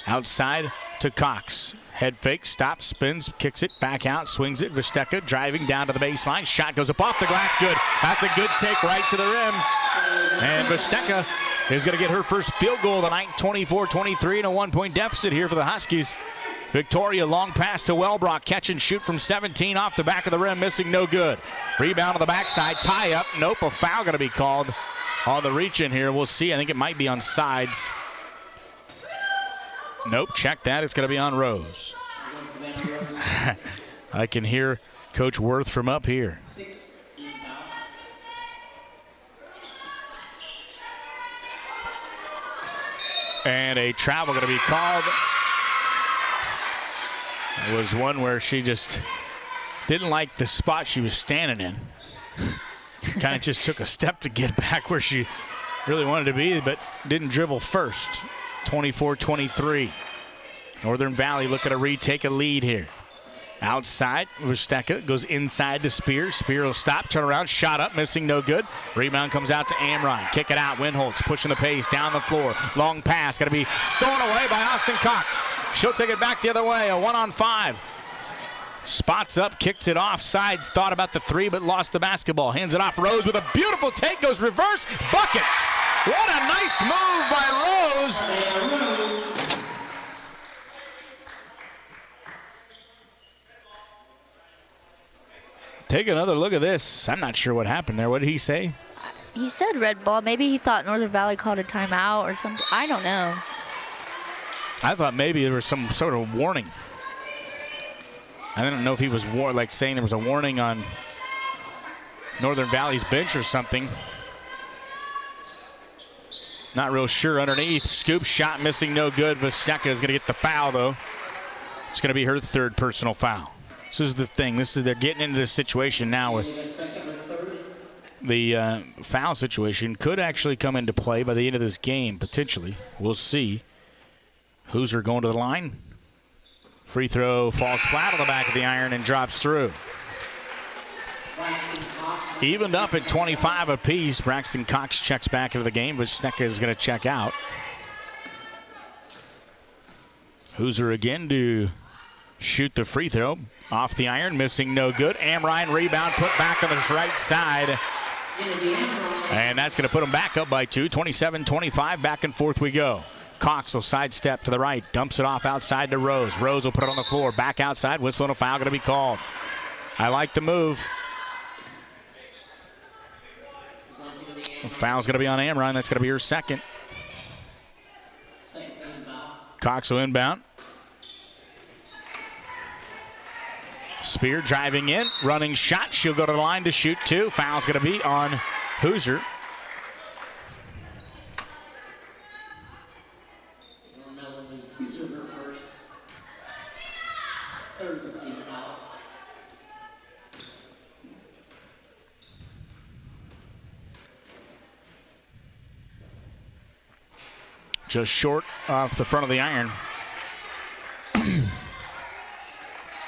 S2: Outside to Cox. Head fake, stops, spins, kicks it, back out, swings it. Vesteka driving down to the baseline. Shot goes up off the glass, good. That's a good take right to the rim. And Vesteka is going to get her first field goal of the night, 24-23, and a 1-point deficit here for the Huskies. Victoria, long pass to Wellbrock, catch and shoot from 17 off the back of the rim, missing, no good. Rebound on the backside, tie up, nope, a foul going to be called on the reach-in here. We'll see, I think it might be on Sides. Nope, check that, it's going to be on Rose. I can hear Coach Worth from up here. And a travel going to be called. It was one where she just didn't like the spot she was standing in. Kind of just took a step to get back where she really wanted to be, but didn't dribble first. 24-23. Northern Valley looking to retake a lead here. Outside, Vesteka goes inside to Spear. Spear will stop, turn around, shot up, missing, no good. Rebound comes out to Amrine. Kick it out, Winholtz pushing the pace down the floor. Long pass, going to be stolen away by Austin Cox. She'll take it back the other way, a 1-on-5. Spots up, kicks it off. Sides thought about the three, but lost the basketball. Hands it off. Rose with a beautiful take, goes reverse, buckets. What a nice move by Rose. Take another look at this. I'm not sure what happened there. What did he say?
S3: He said red ball. Maybe he thought Northern Valley called a timeout or something. I don't know.
S2: I thought maybe there was some sort of warning. I didn't know if he was saying there was a warning on Northern Valley's bench or something. Not real sure. Underneath, scoop shot missing, no good. Vesteka is going to get the foul though. It's going to be her third personal foul. This is the thing. They're getting into this situation now with the foul situation could actually come into play by the end of this game, potentially. We'll see. Hoosier going to the line. Free throw falls flat on the back of the iron and drops through. Evened up at 25 apiece. Braxton Cox checks back into the game. Vesteka is going to check out. Hoosier again to shoot the free throw. Off the iron, missing, no good. Amrine rebound, put back on the right side. And that's going to put them back up by 2. 27-25, back and forth we go. Cox will sidestep to the right, dumps it off outside to Rose. Rose will put it on the floor, back outside, whistle and a foul going to be called. I like the move. The foul's going to be on Amrine. That's going to be her second. Cox will inbound. Spear driving in, running shot. She'll go to the line to shoot 2. Foul's going to be on Hoosier. Just short off the front of the iron.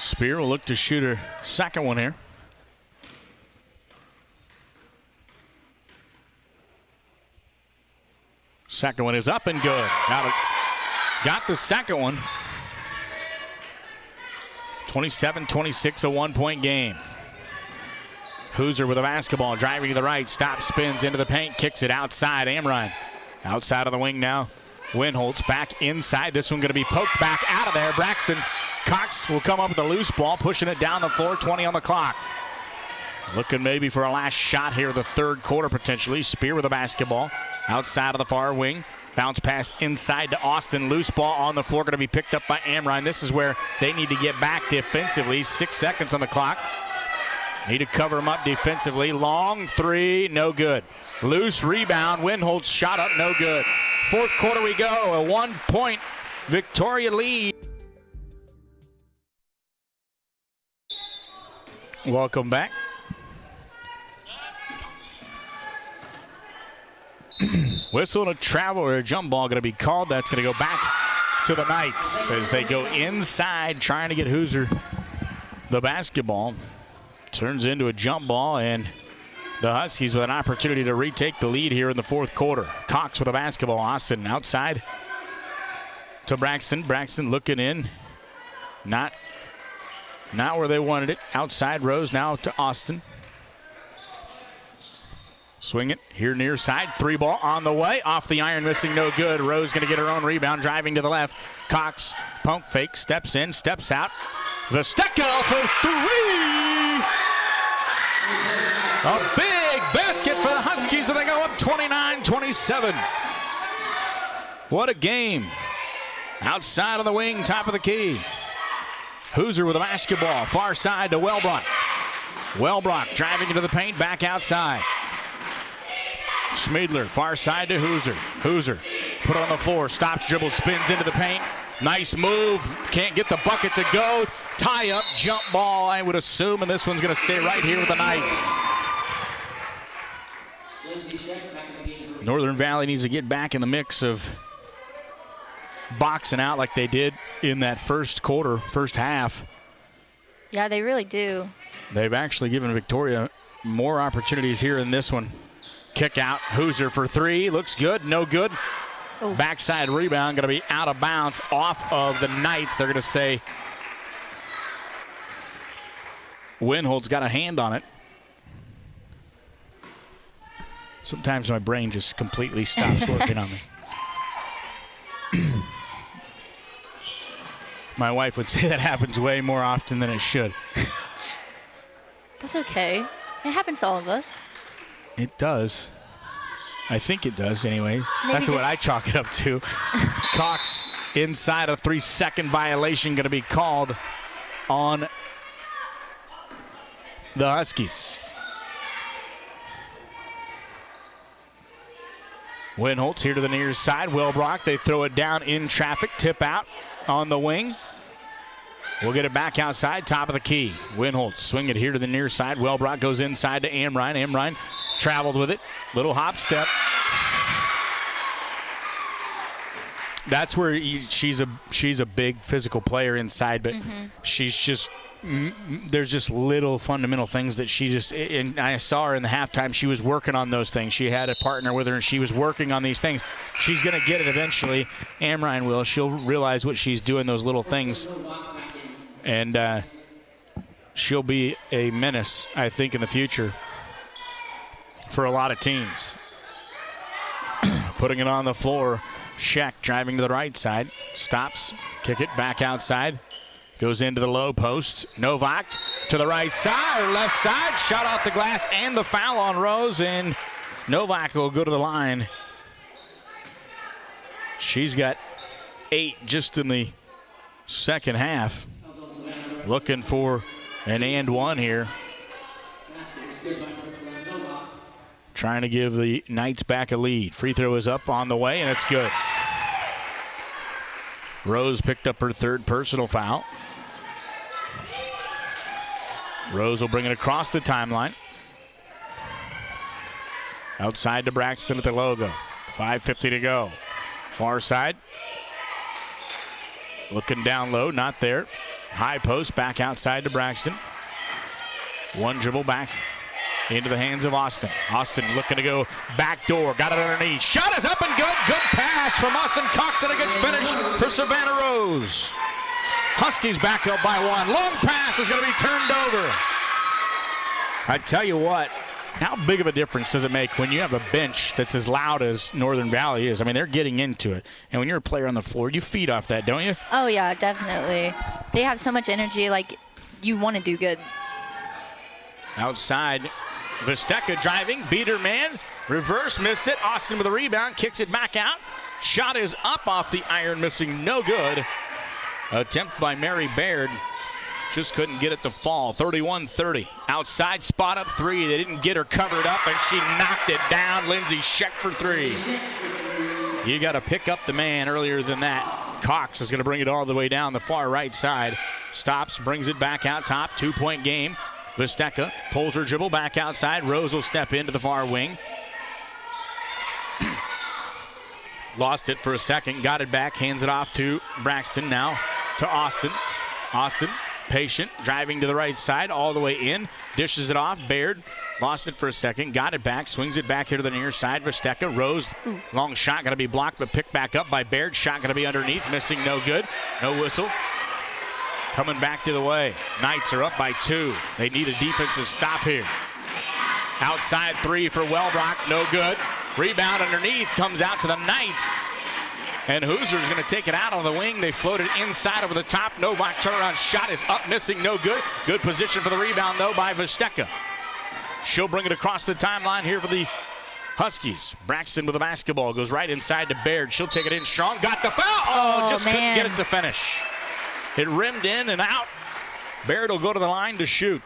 S2: Spear will look to shoot her second one here. Second one is up and good. Got the second one. 27-26, a 1-point game. Hoosier with a basketball, driving to the right, stops, spins into the paint, kicks it outside. Amrine outside of the wing now. Winholtz back inside. This one going to be poked back out of there. Braxton Cox will come up with a loose ball, pushing it down the floor, 20 on the clock. Looking maybe for a last shot here, the third quarter potentially. Spear with a basketball outside of the far wing. Bounce pass inside to Austin. Loose ball on the floor, going to be picked up by Amrine. This is where they need to get back defensively. 6 seconds on the clock. Need to cover them up defensively. Long three, no good. Loose rebound. Winholtz shot up, no good. Fourth quarter we go. A 1-point Victoria lead. Welcome back. Whistle and a travel or a jump ball going to be called. That's going to go back to the Knights as they go inside trying to get Hoosier the basketball. Turns into a jump ball, and the Huskies with an opportunity to retake the lead here in the fourth quarter. Cox with a basketball. Austin outside to Braxton. Braxton looking in. Not where they wanted it. Outside Rose now to Austin. Swing it here near side. 3 ball on the way. Off the iron, missing, no good. Rose going to get her own rebound, driving to the left. Cox, pump fake, steps in, steps out. Vesteco for 3. A big basket for the Huskies, and they go up 29-27. What a game. Outside of the wing, top of the key. Hoosier with a basketball, far side to Wellbrock. Wellbrock driving into the paint, back outside. Schmiedler, far side to Hoosier. Hoosier put on the floor, stops, dribbles, spins into the paint. Nice move, can't get the bucket to go. Tie up, jump ball, I would assume, and this one's going to stay right here with the Knights. Northern Valley needs to get back in the mix of boxing out like they did in that first quarter, first half.
S3: Yeah, they really do.
S2: They've actually given Victoria more opportunities here in this one. Kick out, Hoosier for 3, looks good, no good.
S3: Oh.
S2: Backside rebound, going to be out of bounds off of the Knights. They're going to say Winholtz got a hand on it. Sometimes my brain just completely stops working on me. My wife would say that happens way more often than it should.
S3: That's okay. It happens to all of us.
S2: It does. I think it does anyways.
S3: Maybe
S2: That's what I chalk it up to. Cox inside a 3-second violation going to be called on the Huskies. Winholtz here to the near side. Wellbrock, they throw it down in traffic. Tip out on the wing. We'll get it back outside, top of the key. Winholtz swing it here to the near side. Wellbrock goes inside to Amrine. Amrine traveled with it. Little hop step. That's where she's a big physical player inside, but she's just there's just little fundamental things that she just, and I saw her in the halftime, she was working on those things. She had a partner with her, and she was working on these things. She's going to get it eventually. Amrine will. She'll realize what she's doing, those little things, and she'll be a menace, I think, in the future for a lot of teams. Putting it on the floor. Sheck driving to the right side. Stops. Kick it back outside. Goes into the low post. Novak to the right side, or left side. Shot off the glass and the foul on Rose, and Novak will go to the line. She's got 8 just in the second half. Looking for And one here. Trying to give the Knights back a lead. Free throw is up on the way, and it's good. Rose picked up her third personal foul. Rose will bring it across the timeline. Outside to Braxton at the logo. 5:50 to go. Far side. Looking down low, not there. High post, back outside to Braxton. One dribble back into the hands of Austin. Austin looking to go back door. Got it underneath. Shot is up and good. Good pass from Austin Cox and a good finish for Savannah Rose. Huskies back up by one. Long pass is going to be turned over. I tell you what, how big of a difference does it make when you have a bench that's as loud as Northern Valley is? I mean, they're getting into it. And when you're a player on the floor, you feed off that, don't you?
S3: Oh, yeah, definitely. They have so much energy, like, you want to do good.
S2: Outside, Vesteca driving, beat her man, reverse, missed it. Austin with a rebound, kicks it back out. Shot is up off the iron, missing, no good. Attempt by Mary Baird, just couldn't get it to fall. 31-30, outside spot up three. They didn't get her covered up, and she knocked it down. Lindsay Scheck for three. You got to pick up the man earlier than that. Cox is going to bring it all the way down the far right side. Stops, brings it back out top, 2-point game. Vesteca pulls her dribble back outside. Rose will step into the far wing. Lost it for a second, got it back, hands it off to Braxton, now to Austin. Austin, patient, driving to the right side, all the way in, dishes it off. Baird lost it for a second, got it back, swings it back here to the near side. Vesteca, Rose, long shot, going to be blocked, but picked back up by Baird. Shot going to be underneath, missing, no good, no whistle. Coming back to the way. Knights are up by 2. They need a defensive stop here. Outside three for Wellbrock, no good. Rebound underneath, comes out to the Knights. And Hoosiers going to take it out on the wing. They floated inside over the top. Novak turnaround shot is up, missing, no good. Good position for the rebound, though, by Vesteca. She'll bring it across the timeline here for the Huskies. Braxton with the basketball, goes right inside to Baird. She'll take it in strong, got the foul. Oh, just
S3: man.
S2: Couldn't get it to finish. It rimmed in and out. Baird will go to the line to shoot.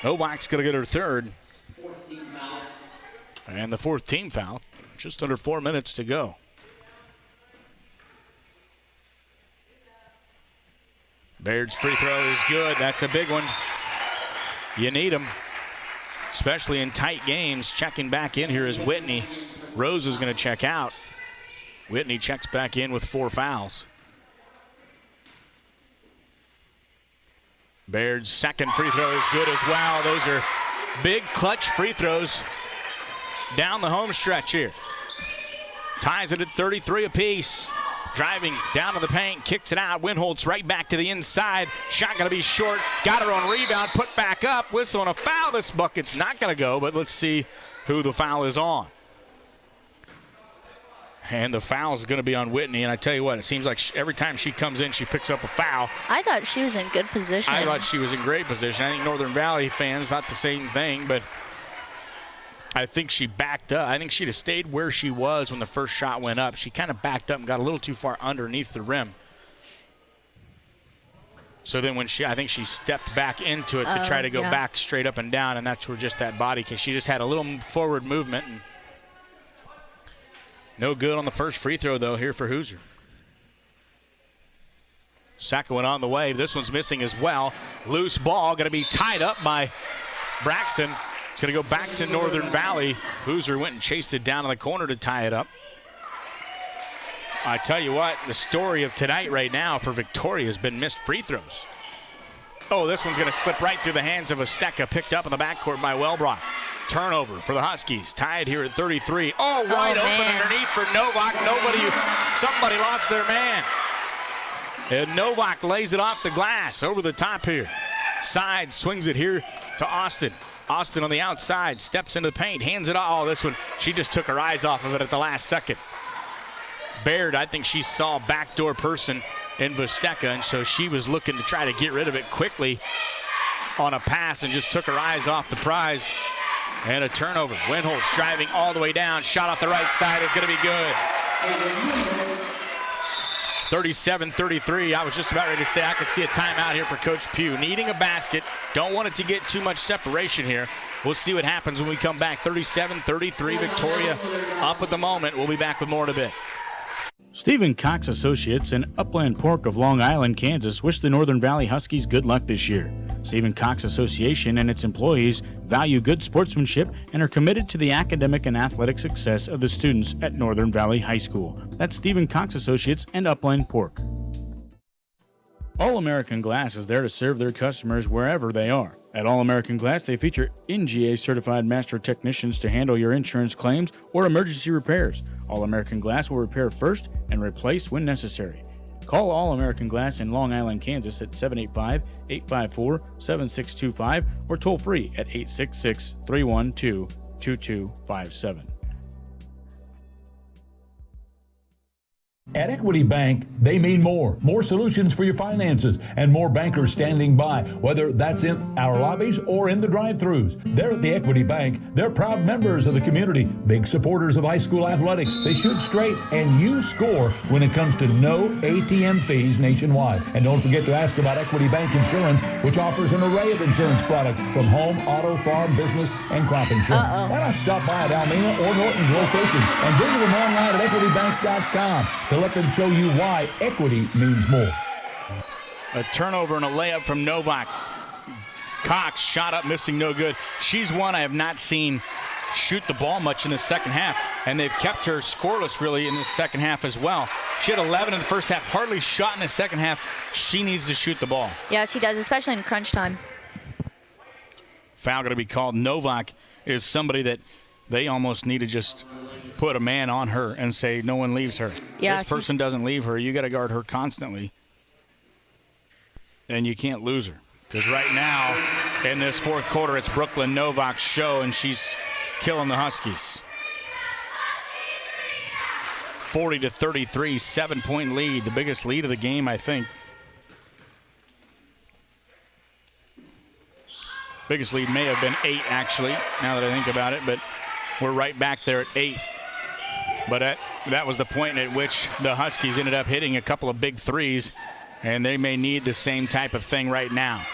S2: Novak's going to get her third. And the fourth team foul. Just under 4 minutes to go. Baird's free throw is good. That's a big one. You need them, especially in tight games. Checking back in here is Whitney. Rose is going to check out. Whitney checks back in with 4 fouls. Baird's second free throw is good as well. Those are big clutch free throws down the home stretch here. Ties it at 33 apiece. Driving down to the paint, kicks it out. Winholtz right back to the inside. Shot going to be short. Got her on rebound, put back up. Whistle and a foul. This bucket's not going to go, but let's see who the foul is on. And the foul is going to be on Whitney. And I tell you what, it seems like every time she comes in, she picks up a foul.
S3: I thought she was in good position.
S2: I thought she was in great position. I think Northern Valley fans thought the same thing, but I think she backed up. I think she'd have stayed where she was when the first shot went up. She kind of backed up and got a little too far underneath the rim. So then when I think she stepped back into it to try to go back straight up and down, and that's where just that body, because she just had a little forward movement. And no good on the first free throw, though, here for Hoosier. Second one on the way. This one's missing as well. Loose ball, going to be tied up by Braxton. It's going to go back to Northern Valley. Hoosier went and chased it down in the corner to tie it up. I tell you what, the story of tonight right now for Victoria has been missed free throws. Oh, this one's going to slip right through the hands of Vesteca, picked up in the backcourt by Wellbrock. Turnover for the Huskies, tied here at 33. Oh, wide open underneath for Novak. Somebody lost their man. And Novak lays it off the glass, over the top here. Side swings it here to Austin. Austin on the outside, steps into the paint, hands it off. Oh, this one, she just took her eyes off of it at the last second. Baird, I think she saw a backdoor person in Vesteca, and so she was looking to try to get rid of it quickly on a pass and just took her eyes off the prize. And a turnover. Winholtz driving all the way down. Shot off the right side is going to be good. 37-33. I was just about ready to say I could see a timeout here for Coach Pugh. Needing a basket. Don't want it to get too much separation here. We'll see what happens when we come back. 37-33, Victoria up at the moment. We'll be back with more in a bit.
S1: Stephen Cox Associates and Upland Pork of Long Island, Kansas wish the Northern Valley Huskies good luck this year. Stephen Cox Association and its employees value good sportsmanship and are committed to the academic and athletic success of the students at Northern Valley High School. That's Stephen Cox Associates and Upland Pork. All American Glass is there to serve their customers wherever they are. At All American Glass, they feature NGA certified master technicians to handle your insurance claims or emergency repairs. All American Glass will repair first and replace when necessary. Call All American Glass in Long Island, Kansas at 785-854-7625 or toll free at 866-312-2257.
S5: At Equity Bank, they mean more. More solutions for your finances and more bankers standing by, whether that's in our lobbies or in the drive-thrus. They're at the Equity Bank. They're proud members of the community, big supporters of high school athletics. They shoot straight and you score when it comes to no ATM fees nationwide. And don't forget to ask about Equity Bank Insurance, which offers an array of insurance products from home, auto, farm, business, and crop insurance. Why not stop by at Almena or Norton's locations and visit them online at equitybank.com to let them show you why equity means more.
S2: A turnover and a layup from Novak. Cox shot up, missing, no good. She's one I have not seen shoot the ball much in the second half, and they've kept her scoreless really in the second half as well. She had 11 in the first half, hardly shot in the second half. She needs to shoot the ball.
S3: Yeah, she does, especially in crunch time.
S2: Foul going to be called. Novak is somebody that they almost need to just put a man on her and say no one leaves her.
S3: Yeah,
S2: this person doesn't leave her. You got to guard her constantly, and you can't lose her. Because right now, in this fourth quarter, it's Brooklyn Novak's show, and she's killing the Huskies. 40-33, 7-point lead, the biggest lead of the game, I think. Biggest lead may have been 8, actually, now that I think about it, but we're right back there at 8. But that was the point at which the Huskies ended up hitting a couple of big threes, and they may need the same type of thing right now.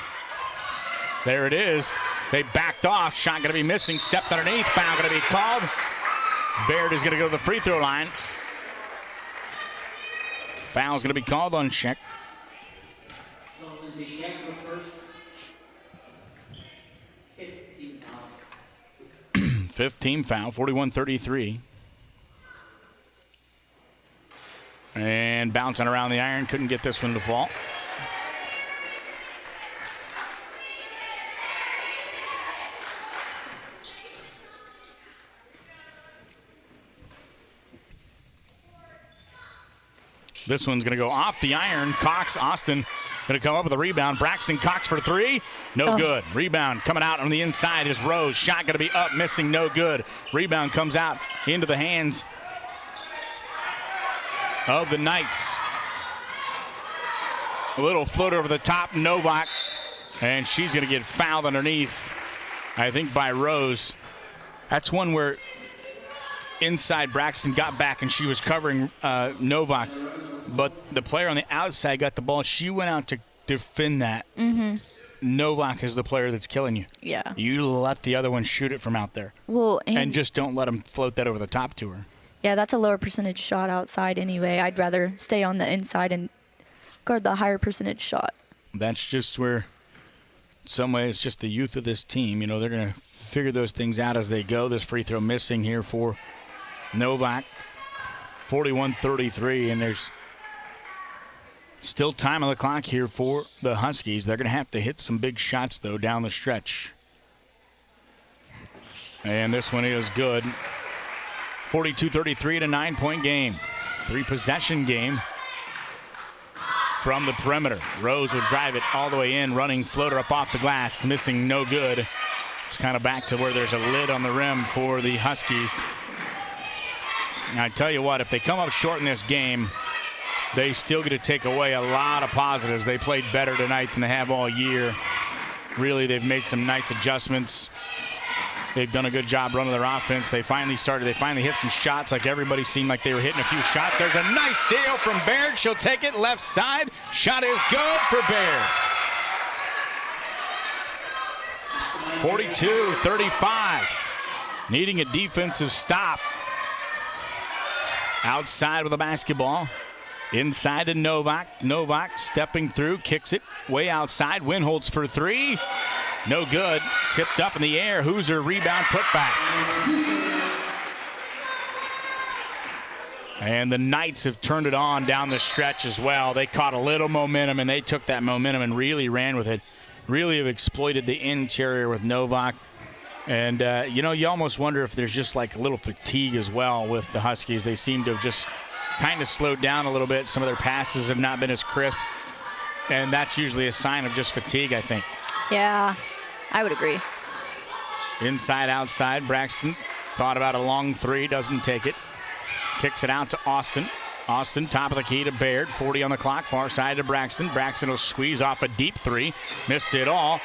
S2: There it is. They backed off. Shot going to be missing. Stepped underneath. Foul going to be called. Baird is going to go to the free throw line. Foul's going to be called on Sheck. 15 foul, 41-33. And bouncing around the iron, couldn't get this one to fall. This one's going to go off the iron. Cox, Austin going to come up with a rebound. Braxton Cox for 3. No good. Rebound coming out on the inside is Rose. Shot going to be up, missing, no good. Rebound comes out into the hands of the Knights. A little floater over the top, Novak. And she's going to get fouled underneath, I think, by Rose. That's one where inside Braxton got back and she was covering Novak. But the player on the outside got the ball. She went out to defend that. Mm-hmm. Novak is the player that's killing you.
S3: Yeah.
S2: You let the other one shoot it from out there.
S3: Well,
S2: and just don't let them float that over the top to her.
S3: Yeah, that's a lower percentage shot outside anyway. I'd rather stay on the inside and guard the higher percentage shot.
S2: That's just where, in some ways, just the youth of this team, you know, they're going to figure those things out as they go. This free throw missing here for Novak. 41-33, and there's still time on the clock here for the Huskies. They're going to have to hit some big shots, though, down the stretch. And this one is good. 42-33 to 9-point game. 3-possession game from the perimeter. Rose will drive it all the way in, running floater up off the glass, missing, no good. It's kind of back to where there's a lid on the rim for the Huskies. And I tell you what, if they come up short in this game, they still get to take away a lot of positives. They played better tonight than they have all year. Really, they've made some nice adjustments. they've done a good job running their offense. They finally hit some shots. Like everybody seemed like they were hitting a few shots. There's a nice steal from Baird. She'll take it left side. Shot is good for Baird. 42-35. Needing a defensive stop. Outside with the basketball. Inside to Novak. Novak stepping through, kicks it way outside. Winholtz for three. No good. Tipped up in the air. Hoosier rebound, put back. And the Knights have turned it on down the stretch as well. They caught a little momentum, and they took that momentum and really ran with it. Really have exploited the interior with Novak. And, you almost wonder if there's just like a little fatigue as well with the Huskies. They seem to have just kind of slowed down a little bit. Some of their passes have not been as crisp. And that's usually a sign of just fatigue, I think.
S3: Yeah, I would agree.
S2: Inside, outside. Braxton thought about a long three, doesn't take it. Kicks it out to Austin. Austin, top of the key to Baird. 40 on the clock, far side to Braxton. Braxton will squeeze off a deep three. Missed it all.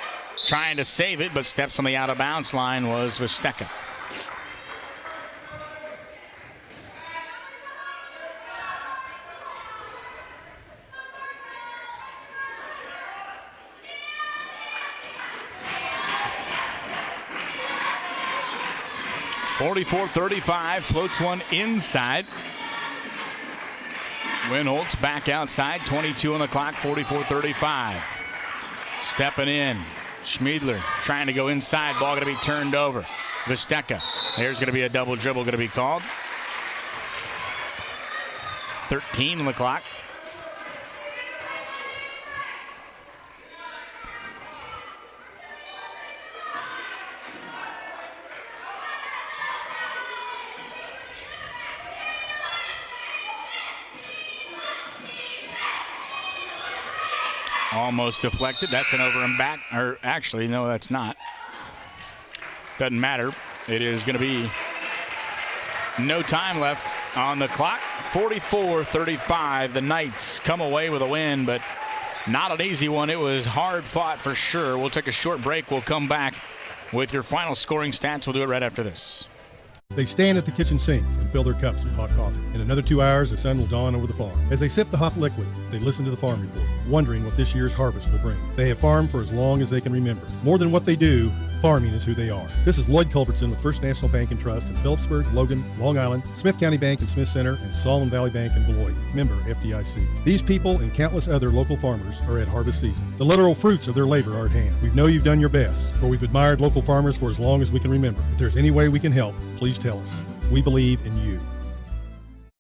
S2: Trying to save it, but steps on the out-of-bounds line was Vesteka. .44-35, floats one inside. Winholtz back outside, 22 on the clock, 44-35. Stepping in, Schmiedler trying to go inside, ball going to be turned over. Vesteka, there's going to be a double dribble going to be called. 13 on the clock. Almost deflected. That's an over and back. Or actually, no, that's not. Doesn't matter. It is going to be no time left on the clock. 44-35. The Knights come away with a win, but not an easy one. It was hard fought for sure. We'll take a short break. We'll come back with your final scoring stats. We'll do it right after this.
S6: They stand at the kitchen sink and fill their cups with hot coffee. In another 2 hours, the sun will dawn over the farm. As they sip the hot liquid, they listen to the farm report, wondering what this year's harvest will bring. They have farmed for as long as they can remember. More than what they do, farming is who they are. This is Lloyd Culbertson with First National Bank and Trust in Phillipsburg, Logan, Long Island, Smith County Bank and Smith Center, and Solomon Valley Bank in Beloit. Member FDIC. These people and countless other local farmers are at harvest season. The literal fruits of their labor are at hand. We know you've done your best, for we've admired local farmers for as long as we can remember. If there's any way we can help, please tell us. We believe in you.